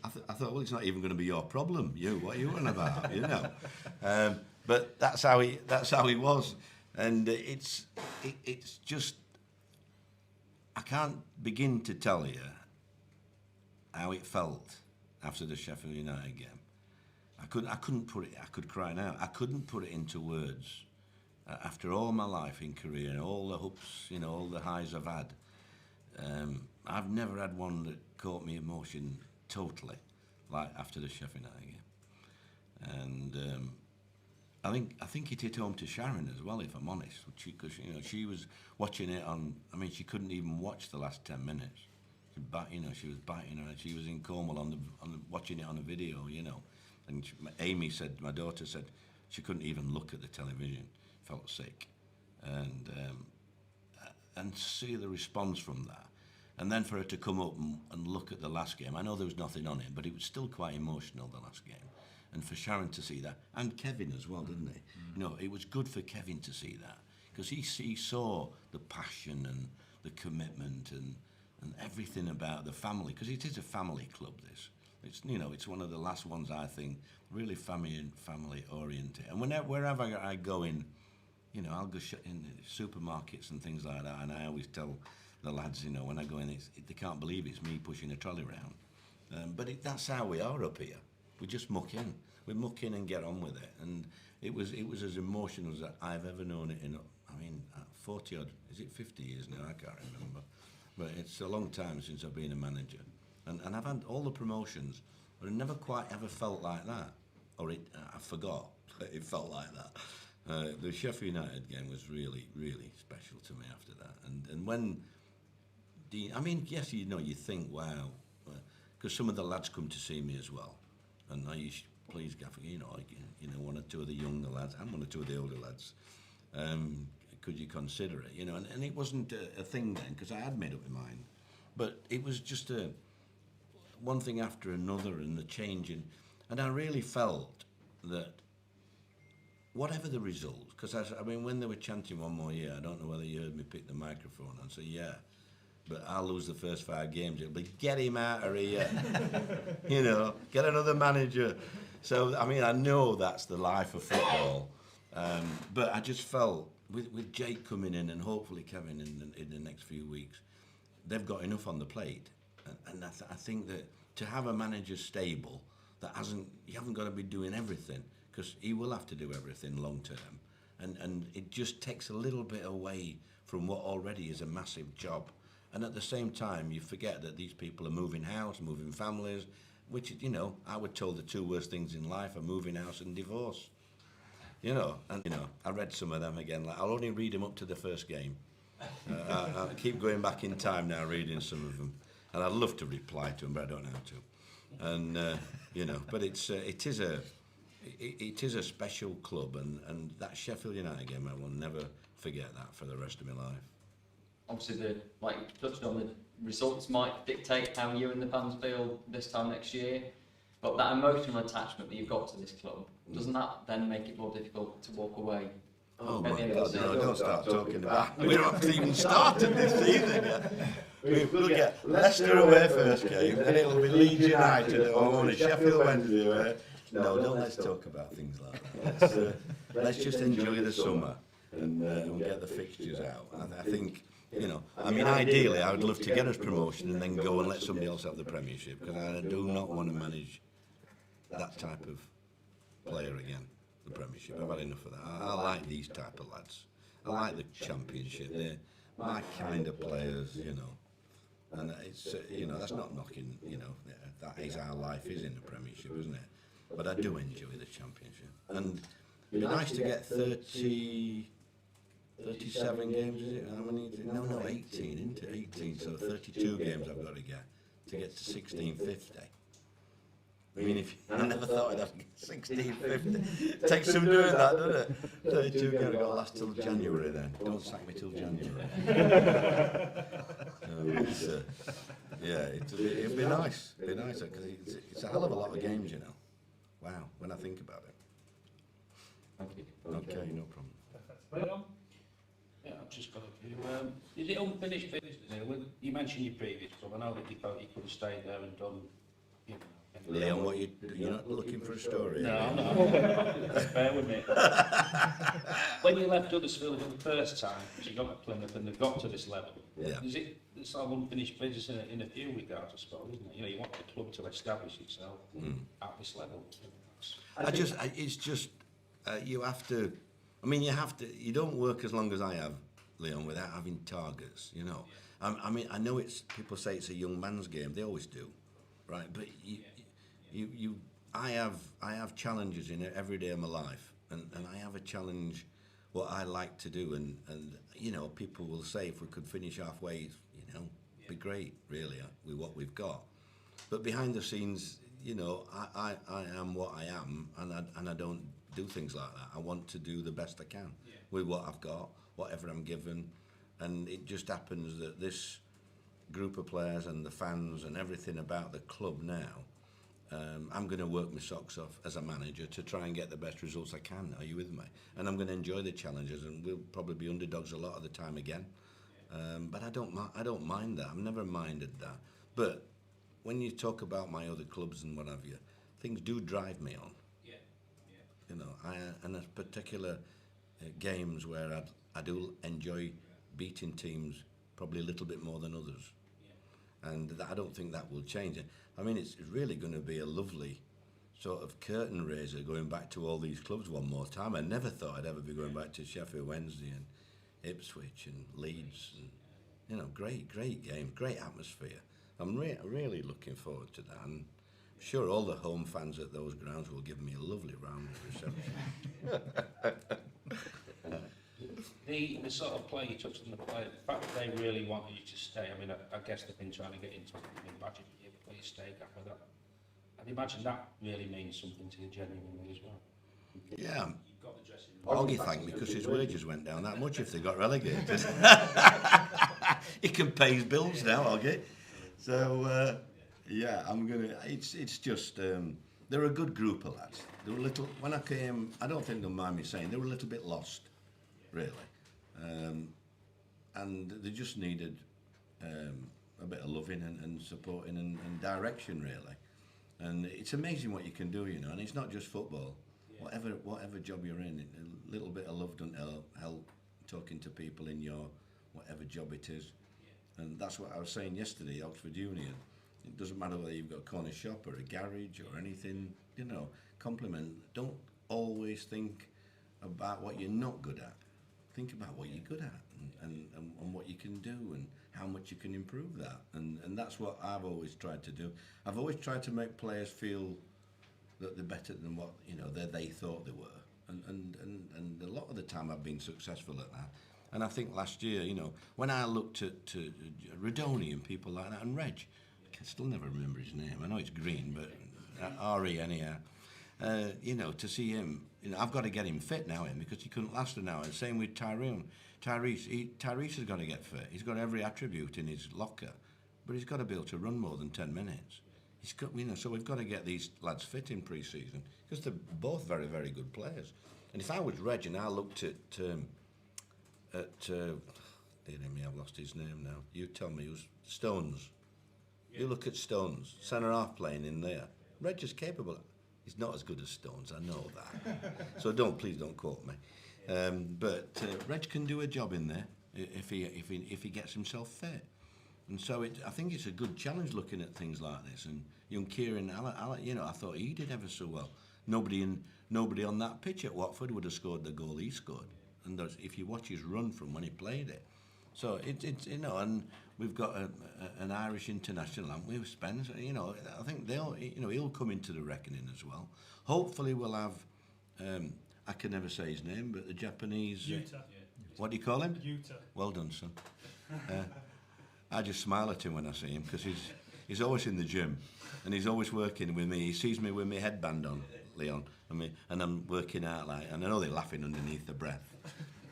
I thought, well, it's not even going to be your problem. What are you on about, you know? But that's how he was. And it's just, I can't begin to tell you how it felt after the Sheffield United game. I couldn't put it. I could cry now. I couldn't put it into words. After all my life in career and all the ups, you know, all the highs I've had, I've never had one that caught me emotion totally, like after the Sheffield United game. And I think it hit home to Sharon as well, if I'm honest, because you know she was watching it on. I mean, she couldn't even watch the last 10 minutes. She was biting her, and she was in Cornwall on the watching it on a video, you know. And Amy said, my daughter said, she couldn't even look at the television, felt sick, and to see the response from that, and then for her to come up and look at the last game. I know there was nothing on it, but it was still quite emotional, the last game, and for Sharon to see that, and Kevin as well, didn't he? You know, it was good for Kevin to see that, because he saw the passion and the commitment and everything about the family, because it is a family club, this. It's, you know, it's one of the last ones, I think, really family oriented. And wherever I go in, you know, I'll go in supermarkets and things like that, and I always tell the lads, you know, when I go in, they can't believe it's me pushing a trolley around. But that's how we are up here. We just muck in. We muck in and get on with it. And it was as emotional as I've ever known it in, I mean, 40 odd, is it 50 years now? I can't remember. But it's a long time since I've been a manager. And I've had all the promotions, but I never quite ever felt like that. Or I forgot that it felt like that. The Sheffield United game was really, really special to me after that. And when Dean, I mean, yes, you know, you think, wow, because some of the lads come to see me as well. And I used, please, Gaffer, you know, one or two of the younger lads and one or two of the older lads. Could you consider it? You know, and it wasn't a thing then, because I had made up my mind. But it was just one thing after another, and the change and I really felt that whatever the result, because I mean, when they were chanting one more year, I don't know whether you heard me pick the microphone and say, yeah, but I'll lose the first 5 games. It'll be, get him out of here, you know, get another manager. So, I mean, I know that's the life of football, but I just felt, with Jake coming in and hopefully Kevin in the next few weeks, they've got enough on the plate. And I think that to have a manager stable that you haven't got to be doing everything, because he will have to do everything long term, and it just takes a little bit away from what already is a massive job. And at the same time, you forget that these people are moving house, moving families, which, you know, I would told the 2 worst things in life are moving house and divorce. You know, and you know, I read some of them again. Like, I'll only read them up to the first game. I keep going back in time now, reading some of them, and I'd love to reply to them, but I don't know how to. And you know, but it is a special club, and that Sheffield United game, I will never forget that for the rest of my life. Obviously, like you touched on, the results might dictate how you and the fans feel this time next year. But that emotional attachment that you've got to this club, doesn't that then make it more difficult to walk away? Oh my God, no, don't start talking about it. We haven't even started this season yet. We'll get Leicester away first game, then it'll be Leeds United at home and Sheffield Wednesday away. No, let's talk about things like that. Let's just enjoy the summer and get the fixtures out. I think, you know, I mean, ideally, I would love to get us promotion and then go and let somebody else have the Premiership, because I do not want to manage that type of player again, the Premiership. I've had enough of that. I like these type of lads. I like the Championship. They're my kind of players, you know. And it's, you know, that's not knocking, you know, that is how life is in the Premiership, isn't it? But I do enjoy the Championship. And it'd be nice to get 37 games, is it? How many? No, 18, isn't it? 18, so 32 games I've got to get to 1650. I mean, I never thought I'd have 1650. Takes some doing that, doesn't it? 32 games, I've got to last till January then. Don't sack me till January. Yeah, it'd be nice. It'd be nice, because it's a hell of a lot of games, you know. wow, when I think about it. Thank you. Okay, no problem. Leon? Yeah, I've just got a few. Is it unfinished business here? You mentioned your previous club. I know that you felt you could have stayed there and done, you know. Leon, you're not looking for a story? No, bear with me. When you left Huddersfield for the first time, because you got to Plymouth and they've got to this level, Yeah. is it sort of unfinished business in a few regards, I suppose, isn't it? You know, you want the club to establish itself at this level. It's just, you have to, you don't work as long as I have, Leon, without having targets, you know. I mean, I know people say it's a young man's game, they always do, right? But I have challenges in it every day of my life, and I have a challenge, what I like to do, and you know, people will say if we could finish halfway, you know, be great, really, with what we've got. But behind the scenes, you know, I am what I am, and I don't do things like that. I want to do the best I can with what I've got, whatever I'm given, and it just happens that this group of players and the fans and everything about the club now, I'm going to work my socks off as a manager to try and get the best results I can. Are you with me? And I'm going to enjoy the challenges, and we'll probably be underdogs a lot of the time again. But I don't mind that. I've never minded that. But when you talk about my other clubs and what have you, things do drive me on. You know, and there's particular games where I do enjoy beating teams probably a little bit more than others. And I don't think that will change it. I mean, it's really going to be a lovely sort of curtain raiser going back to all these clubs one more time. I never thought I'd ever be going back to Sheffield Wednesday and Ipswich and Leeds. And, you know, great games, great atmosphere. I'm really looking forward to that. And I'm sure all the home fans at those grounds will give me a lovely round of reception. The sort of play you touched on, the fact that they really wanted you to stay, I mean, I guess they've been trying to get into it, budget for you, but you stay after that. I'd imagine that really means something to you genuinely as well. Yeah. You've got the dressing room. Augie thanked me because his wages went down that much if they got relegated. He can pay his bills now, Augie. So, yeah, it's just, they're a good group of lads. They were when I came, I don't think they'll mind me saying, they were a little bit lost, really. And they just needed a bit of loving and supporting and direction, really. And it's amazing what you can do, you know, and it's not just football. Whatever job you're in, a little bit of love doesn't help talking to people in your whatever job it is. And that's what I was saying yesterday, Oxford Union. It doesn't matter whether you've got a corner shop or a garage or anything, you know, compliment. Don't always think about what you're not good at. Think about what you're good at and what you can do and how much you can improve that. And that's what I've always tried to do. I've always tried to make players feel that they're better than what, you know, they thought they were. And a lot of the time I've been successful at that. And I think last year, you know, when I looked at Radoni and people like that, and Reg, I can still never remember his name. I know it's Green, but R.E. anyhow. You know, to see him, you know, I've got to get him fit now, because he couldn't last an hour. Same with Tyrese. Tyrese has got to get fit. He's got every attribute in his locker, but he's got to be able to run more than 10 minutes. He's got, you know, so we've got to get these lads fit in pre-season because they're both very, very good players. And if I was Reg and I looked at dear me, I've lost his name now. You tell me, who's Stones? You look at Stones, centre half playing in there. Reg is capable. He's not as good as Stones, I know that. So please don't quote me. But Reg can do a job in there if he gets himself fit. And so I think it's a good challenge looking at things like this. And young Kieran, you know, I thought he did ever so well. Nobody on that pitch at Watford would have scored the goal he scored. And if you watch his run from when he played it, so it's you know, and we've got an Irish international, and we've Spence. You know, I think he'll come into the reckoning as well. Hopefully, we'll have. I can never say his name, but the Japanese. Yuta. What do you call him? Yuta. Well done, son. I just smile at him when I see him because he's always in the gym, and he's always working with me. He sees me with my headband on, Leon, and I'm working out and I know they're laughing underneath the breath,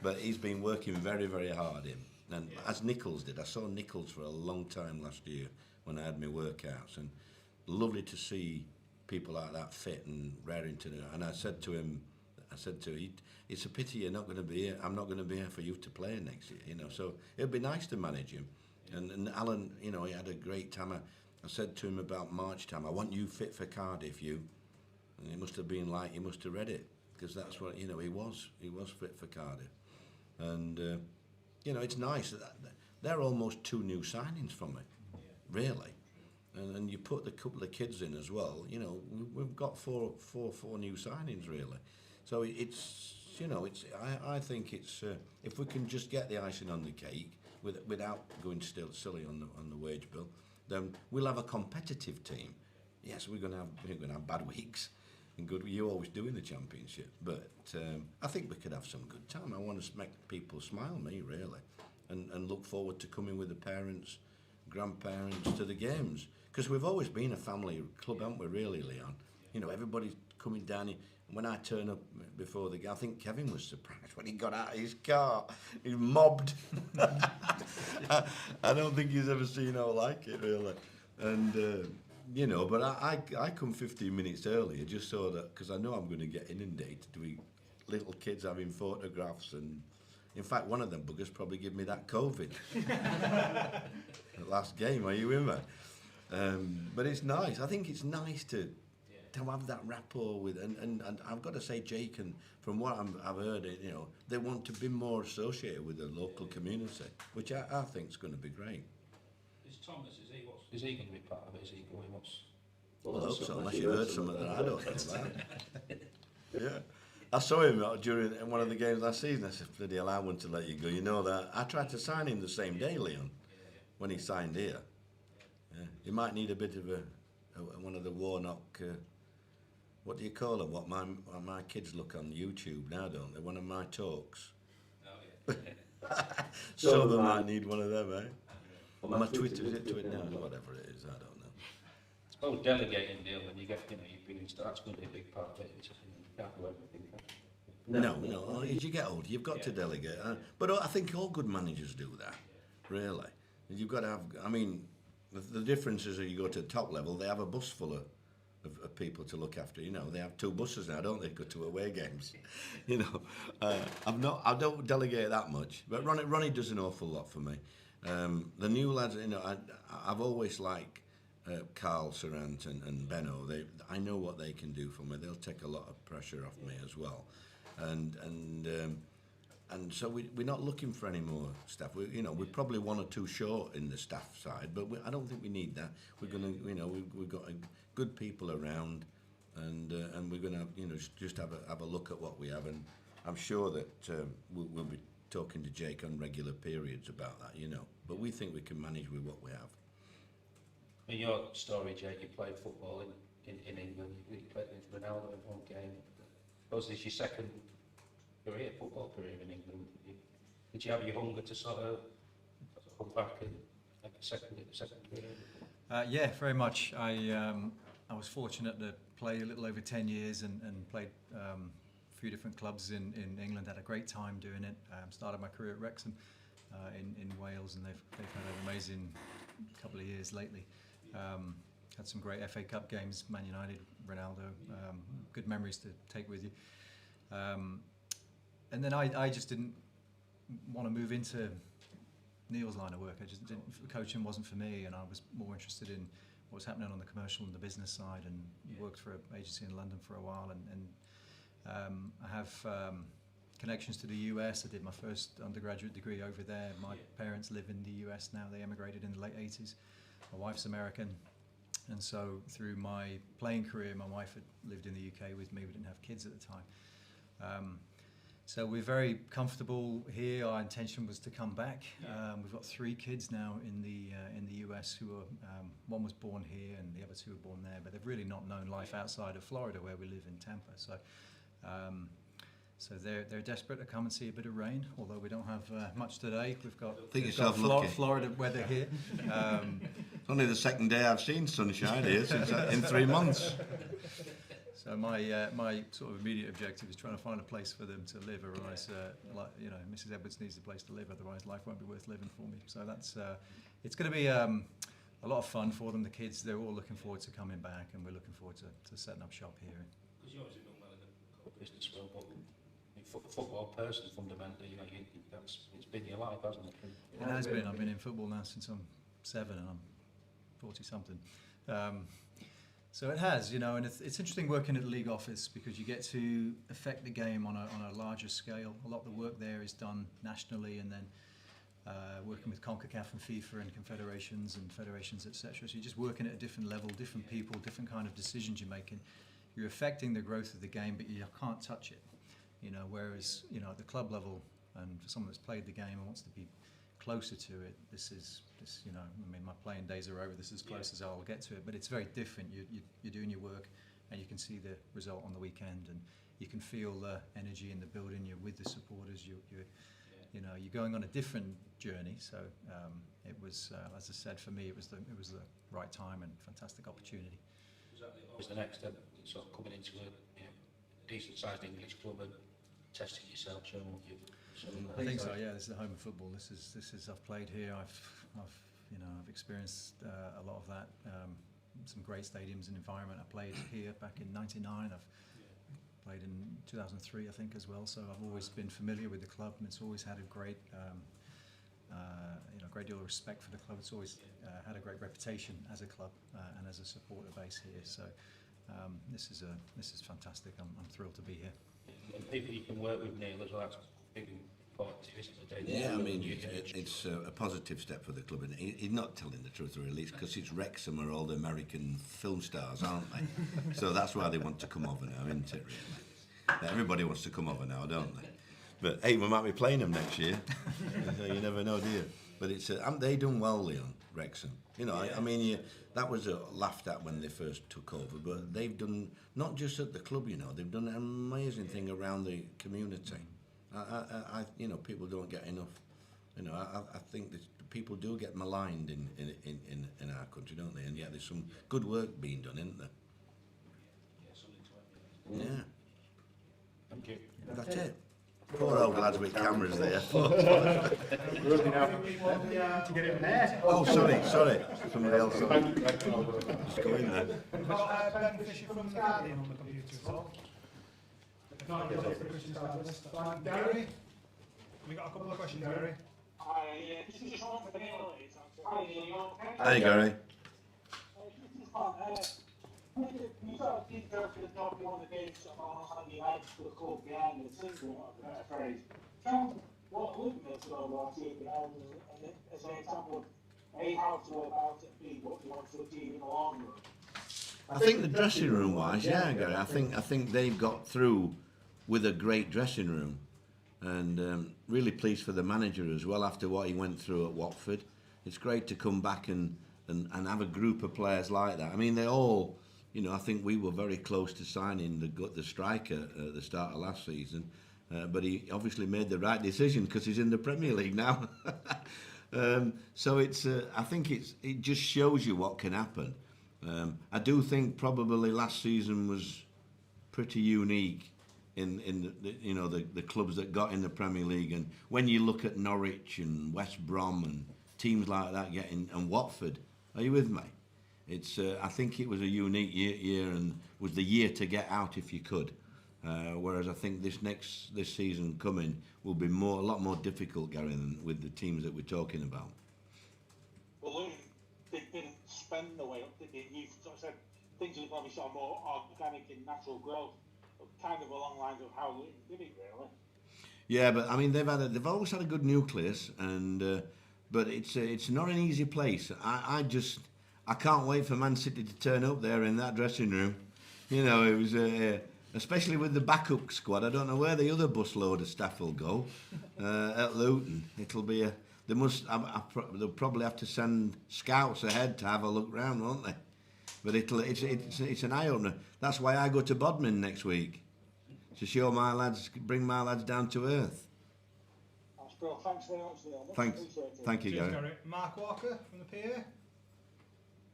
but he's been working very, very hard and as Nichols did. I saw Nichols for a long time last year when I had my workouts, and lovely to see people like that fit and raring to do. And I said to him, it's a pity you're not going to be here. I'm not going to be here for you to play next year, you know. So it'd be nice to manage him. And Alan, you know, he had a great time. I said to him about March time, I want you fit for Cardiff, you. And he must have been like, he must have read it, because that's what, you know, he was fit for Cardiff. And, you know, it's nice. They're almost 2 new signings for me, really. And you put the couple of kids in as well, you know, we've got four new signings, really. So it's, you know, I think it's, if we can just get the icing on the cake without going still silly on the wage bill, then we'll have a competitive team. Yes, we're going to have bad weeks, and good. You always do in the Championship, but I think we could have some good time. I want to make people smile, me really, and look forward to coming with the parents, grandparents to the games, because we've always been a family club, haven't we? Really, Leon. You know, everybody's coming down here. When I turn up before the game, I think Kevin was surprised when he got out of his car. He's mobbed. I don't think he's ever seen anything like it, really. And, you know, but I come 15 minutes earlier just so that, because I know I'm going to get inundated with little kids having photographs. And, in fact, one of them buggers probably give me that COVID. The last game, are you with me? But it's nice. I think it's nice to have that rapport with, and I've got to say, Jake, and from what I've heard, you know, they want to be more associated with the local community, which I think is going to be great. Is Thomas, is he going to be part of it? Is he going, Well, I hope so, unless you've heard something that I don't know about. Yeah. I saw him during one of the games last season. I said, bloody hell, I want to let you go. You know that. I tried to sign him the same day, Leon, when he signed here. Yeah. He might need a bit of one of the Warnock, what do you call them? What my kids look on YouTube now, don't they? One of my talks. Oh, yeah. So they might need one of them, eh? Well, my Twitter, is it Twitter now? Whatever it is, I don't know. Oh, delegating, Neil, when you get, you know, you've been into that's going to be a big part of it. You can't do everything. No. As you get older, you've got to delegate. But I think all good managers do that, really. You've got to have. I mean, the difference is that you go to the top level, they have a bus full of people to look after. You know, they have 2 buses now, don't they? Go to away games. You know, I don't delegate that much, but Ronnie does an awful lot for me. The new lads, you know, I've always liked Carl Serrant and Benno. I know what they can do for me. They'll take a lot of pressure off me as well, and so we're not looking for any more staff. We're probably 1 or 2 short in the staff side, but I don't think we need that. We're gonna, you know, we've got good people around, and we're gonna, you know, just have a look at what we have, and I'm sure that we'll be talking to Jake on regular periods about that, you know. But we think we can manage with what we have. In your story, Jake, you played football in England. You played with Ronaldo in 1 game. Suppose this is your second football career in England. Did you have your hunger to sort of come back and make a second career? Yeah, very much. I was fortunate to play a little over 10 years and played a few different clubs in England. Had a great time doing it. Started my career at Wrexham in Wales, and they've had an amazing couple of years lately. Had some great FA Cup games, Man United, Ronaldo, good memories to take with you. And then I just didn't want to move into Neil's line of work. I just didn't, coaching wasn't for me, and I was more interested in what was happening on the commercial and the business side, and worked for an agency in London for a while, and I have connections to the US. I did my first undergraduate degree over there. My parents live in the US now. They emigrated in the late 80s. My wife's American, and so through my playing career, my wife had lived in the UK with me. We didn't have kids at the time. So we're very comfortable here. Our intention was to come back. We've got 3 kids now in the US who are, one was born here and the other 2 were born there, but they've really not known life outside of Florida, where we live in Tampa. So they're desperate to come and see a bit of rain, although we don't have much today. We've got Florida weather here. It's only the second day I've seen sunshine here since in 3 months. So my sort of immediate objective is trying to find a place for them to live. Otherwise, you know, Mrs. Edwards needs a place to live. Otherwise, life won't be worth living for me. So that's it's going to be a a lot of fun for them. The kids, they're all looking forward to coming back, and we're looking forward to setting up shop here. Because you obviously done well in the business world, but in football person fundamentally, you know, it's been your life, hasn't it? It has been. I've been in football now since I'm 7 and I'm 40 something. So it has, you know, and it's interesting working at the league office because you get to affect the game on a larger scale. A lot of the work there is done nationally, and then working with CONCACAF and FIFA and confederations and federations, etc. So you're just working at a different level, different people, different kind of decisions you're making. You're affecting the growth of the game, but you can't touch it. You know, whereas, you know, at the club level, and for someone that's played the game and wants to be closer to it, this, you know, I mean, my playing days are over, this is as close as I'll get to it, but it's very different. You're doing your work, and you can see the result on the weekend, and you can feel the energy in the building. You're with the supporters, you know, you're going on a different journey. So it was, as I said, for me, it was the right time and fantastic opportunity. Was the next step sort of coming into a decent-sized English club and testing yourself, showing what you've? I think so. Yeah, this is the home of football. This is. I've played here. I've experienced a lot of that. Some great stadiums and environment. I played here back in '99. I've played in 2003, I think, as well. So I've always been familiar with the club, and it's always had a great, great deal of respect for the club. It's always had a great reputation as a club and as a supporter base here. So this is fantastic. I'm thrilled to be here. And people you can work with, Neil, as well. That's big and important, isn't it? Yeah, I mean, it's a positive step for the club, and he's not telling the truth, really, because it's Wrexham are all the American film stars, aren't they? So that's why they want to come over now, isn't it, really? Everybody wants to come over now, don't they? But hey, we might be playing them next year. So you never know, do you? But it's haven't they done well, Leon, Wrexham? You know, I mean, that was laughed at when they first took over, but they've done, not just at the club, you know, they've done an amazing thing around the community. You know, people don't get enough. You know, I think that people do get maligned in our country, don't they? And yet there's some good work being done, isn't there? Yeah. Thank you. That's it. Poor old lads with cameras there. To get it in there. Oh, sorry. Somebody else. Just go in there. Got Ben Fisher from the Guardian on the computer as well. If not, get off the questions out of this. Gary, we got a couple of questions, Gary. Hi, this is just one for Neil. Hey, Gary. You sort of did go for the top of one of the games almost like the edge for the club behind the single, a phrase. What movements sort of want to see behind as an example of A, how to go about it, B, what you want to achieve in the long run? I think the dressing room wise, yeah, Gary. I think they've got through with a great dressing room, and really pleased for the manager as well after what he went through at Watford. It's great to come back and have a group of players like that. I mean, they all, you know, I think we were very close to signing the striker at the start of last season, but he obviously made the right decision because he's in the Premier League now. So it's, I think it just shows you what can happen. I do think probably last season was pretty unique in the clubs that got in the Premier League, and when you look at Norwich and West Brom and teams like that and Watford, are you with me? It's I think it was a unique year and was the year to get out if you could. Whereas I think this season coming will be a lot more difficult, Gary, than with the teams that we're talking about. Well, Luton, they didn't spend the way up, did they? You sort of said things are probably sort of more organic and natural growth, but kind of along the lines of how Luton did it, really. Yeah, but I mean they've always had a good nucleus, and but it's not an easy place. I can't wait for Man City to turn up there in that dressing room. You know, it was especially with the backup squad. I don't know where the other busload of staff will go at Luton. It'll be they'll probably have to send scouts ahead to have a look round, won't they? But it's an eye opener. That's why I go to Bodmin next week to show my lads, bring my lads down to earth. That's brilliant. Thanks very much, Neil. Thank you, Gary. Mark Walker from the PA.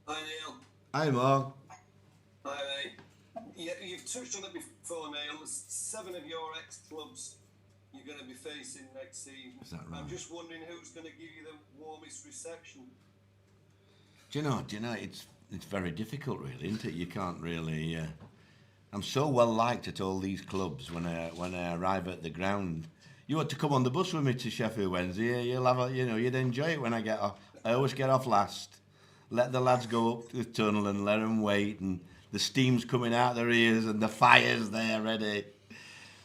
Hi, Neil. Hi, Mark. Hi, mate. Yeah, you've touched on it before, Neil. 7 of your ex-clubs you're going to be facing next season. Is that right? I'm just wondering who's going to give you the warmest reception. Do you know, it's very difficult, really, isn't it? You can't really. I'm so well liked at all these clubs. When I arrive at the ground, you want to come on the bus with me to Sheffield Wednesday. You'll have you'd enjoy it when I get off. I always get off last. Let the lads go up the tunnel and let them wait, and the steam's coming out their ears and the fire's there ready.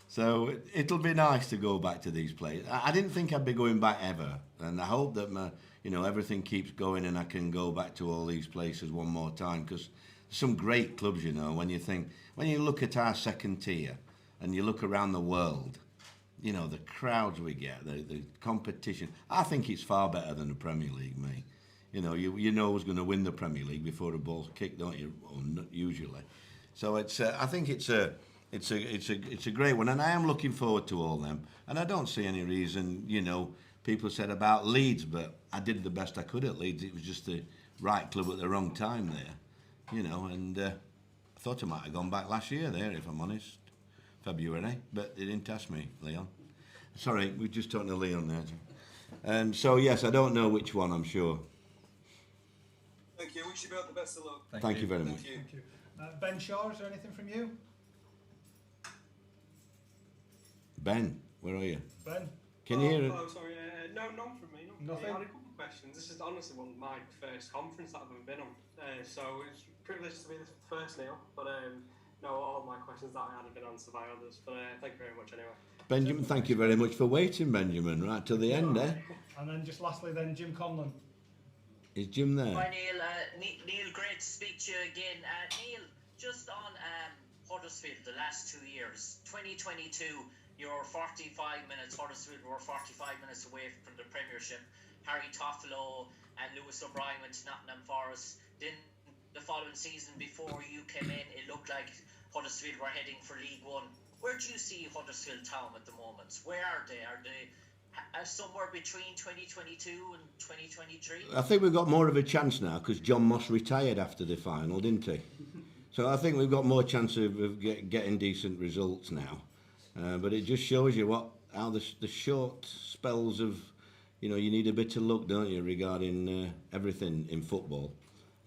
So it'll be nice to go back to these places. I didn't think I'd be going back ever, and I hope that everything keeps going and I can go back to all these places one more time, because there's some great clubs, when you look at our second tier and you look around the world, the crowds we get, the competition. I think it's far better than the Premier League, mate. You know who's going to win the Premier League before the ball's kicked, don't you? Usually. So I think it's a great one, and I am looking forward to all them. And I don't see any reason, people said about Leeds, but I did the best I could at Leeds. It was just the right club at the wrong time there, and I thought I might have gone back last year there, if I'm honest, February, but they didn't ask me, Leon. Sorry, we're just talking to Leon there. So yes, I don't know which one, I'm sure. Thank you. Wish you both the best of luck. Thank you very much. Thank you. Ben Shaw, is there anything from you? Ben, where are you? Ben? Can you hear it? Oh, sorry. No, none from me. Nothing? I had a couple of questions. This is honestly one of my first conference that I've ever been on. So it's a privilege to be the first, Neil. But no, all my questions that I had have been answered by others. But thank you very much anyway. Benjamin, thank you very much for waiting, Benjamin, right till the end, eh? And then just lastly, then Jim Conlon. Is Jim there? Hi Neil, Neil, great to speak to you again. Neil, just on Huddersfield the last 2 years, 2022, you're 45 minutes, Huddersfield were 45 minutes away from the Premiership. Harry Toffolo and Lewis O'Brien went to Nottingham Forest. Then the following season, before you came in, it looked like Huddersfield were heading for League One. Where do you see Huddersfield Town at the moment? Where are they? Are they somewhere between 2022 and 2023? I think we've got more of a chance now because John Moss retired after the final, didn't he? So I think we've got more chance of getting decent results now. But it just shows you how the short spells of, you need a bit of luck, don't you, regarding everything in football.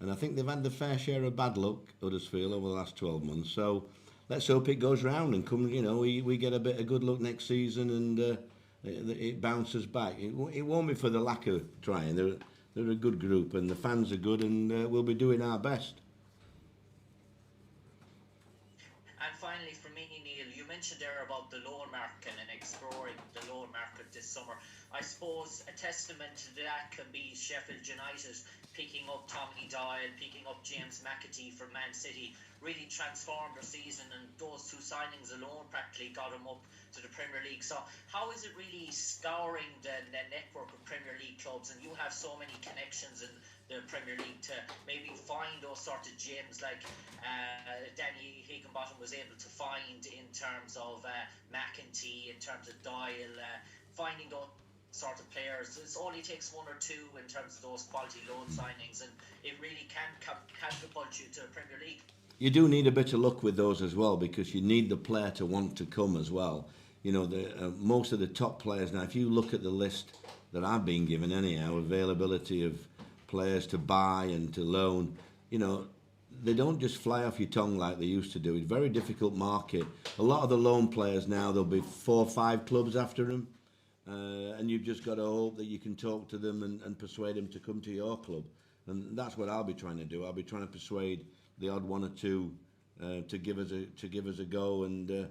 And I think they've had the fair share of bad luck, Huddersfield, over the last 12 months. So let's hope it goes round and we get a bit of good luck next season and it bounces back. It won't be for the lack of trying. They're a good group and the fans are good and we'll be doing our best. And finally, for me, Neil, you mentioned there about the loan market and exploring the loan market this summer. I suppose a testament to that can be Sheffield United picking up Tommy Doyle, picking up James McAtee from Man City, really transformed their season, and those two signings alone practically got them up to the Premier League. So how is it really scouring the network of Premier League clubs, and you have so many connections in the Premier League, to maybe find those sort of gems like Danny Higginbottom was able to find in terms of McEntee, in terms of Doyle, finding those sort of players. It only takes one or two in terms of those quality loan signings, and it really can catapult you to the Premier League. You do need a bit of luck with those as well, because you need the player to want to come as well. Most of the top players now, if you look at the list that I've been given anyhow, availability of players to buy and to loan, they don't just fly off your tongue like they used to do. It's a very difficult market. A lot of the loan players now, there'll be 4 or 5 clubs after them. And you've just got to hope that you can talk to them and persuade them to come to your club. And that's what I'll be trying to do. I'll be trying to persuade the odd one or two to give us a go, and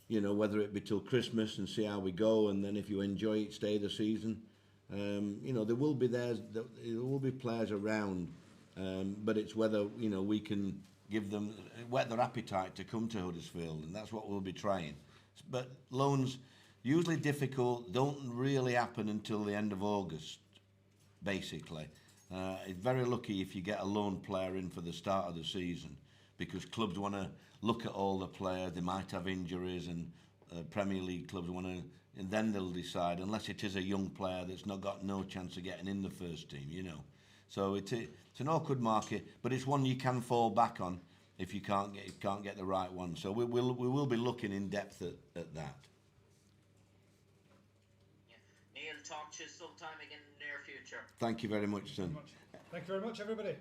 whether it be till Christmas and see how we go, and then if you enjoy it, stay the season. There will be players around, but it's whether we can give them, whet their appetite to come to Huddersfield, and that's what we'll be trying. But loans, usually difficult, don't really happen until the end of August, basically. It's very lucky if you get a loan player in for the start of the season, because clubs want to look at all the players. They might have injuries, and Premier League clubs want to, and then they'll decide, unless it is a young player that's not got no chance of getting in the first team, So it's an awkward market, but it's one you can fall back on if you can't get the right one. So we will be looking in depth at that. Neil, talk to you sometime again in the near future. Thank you very much, son. Thank you very much, everybody.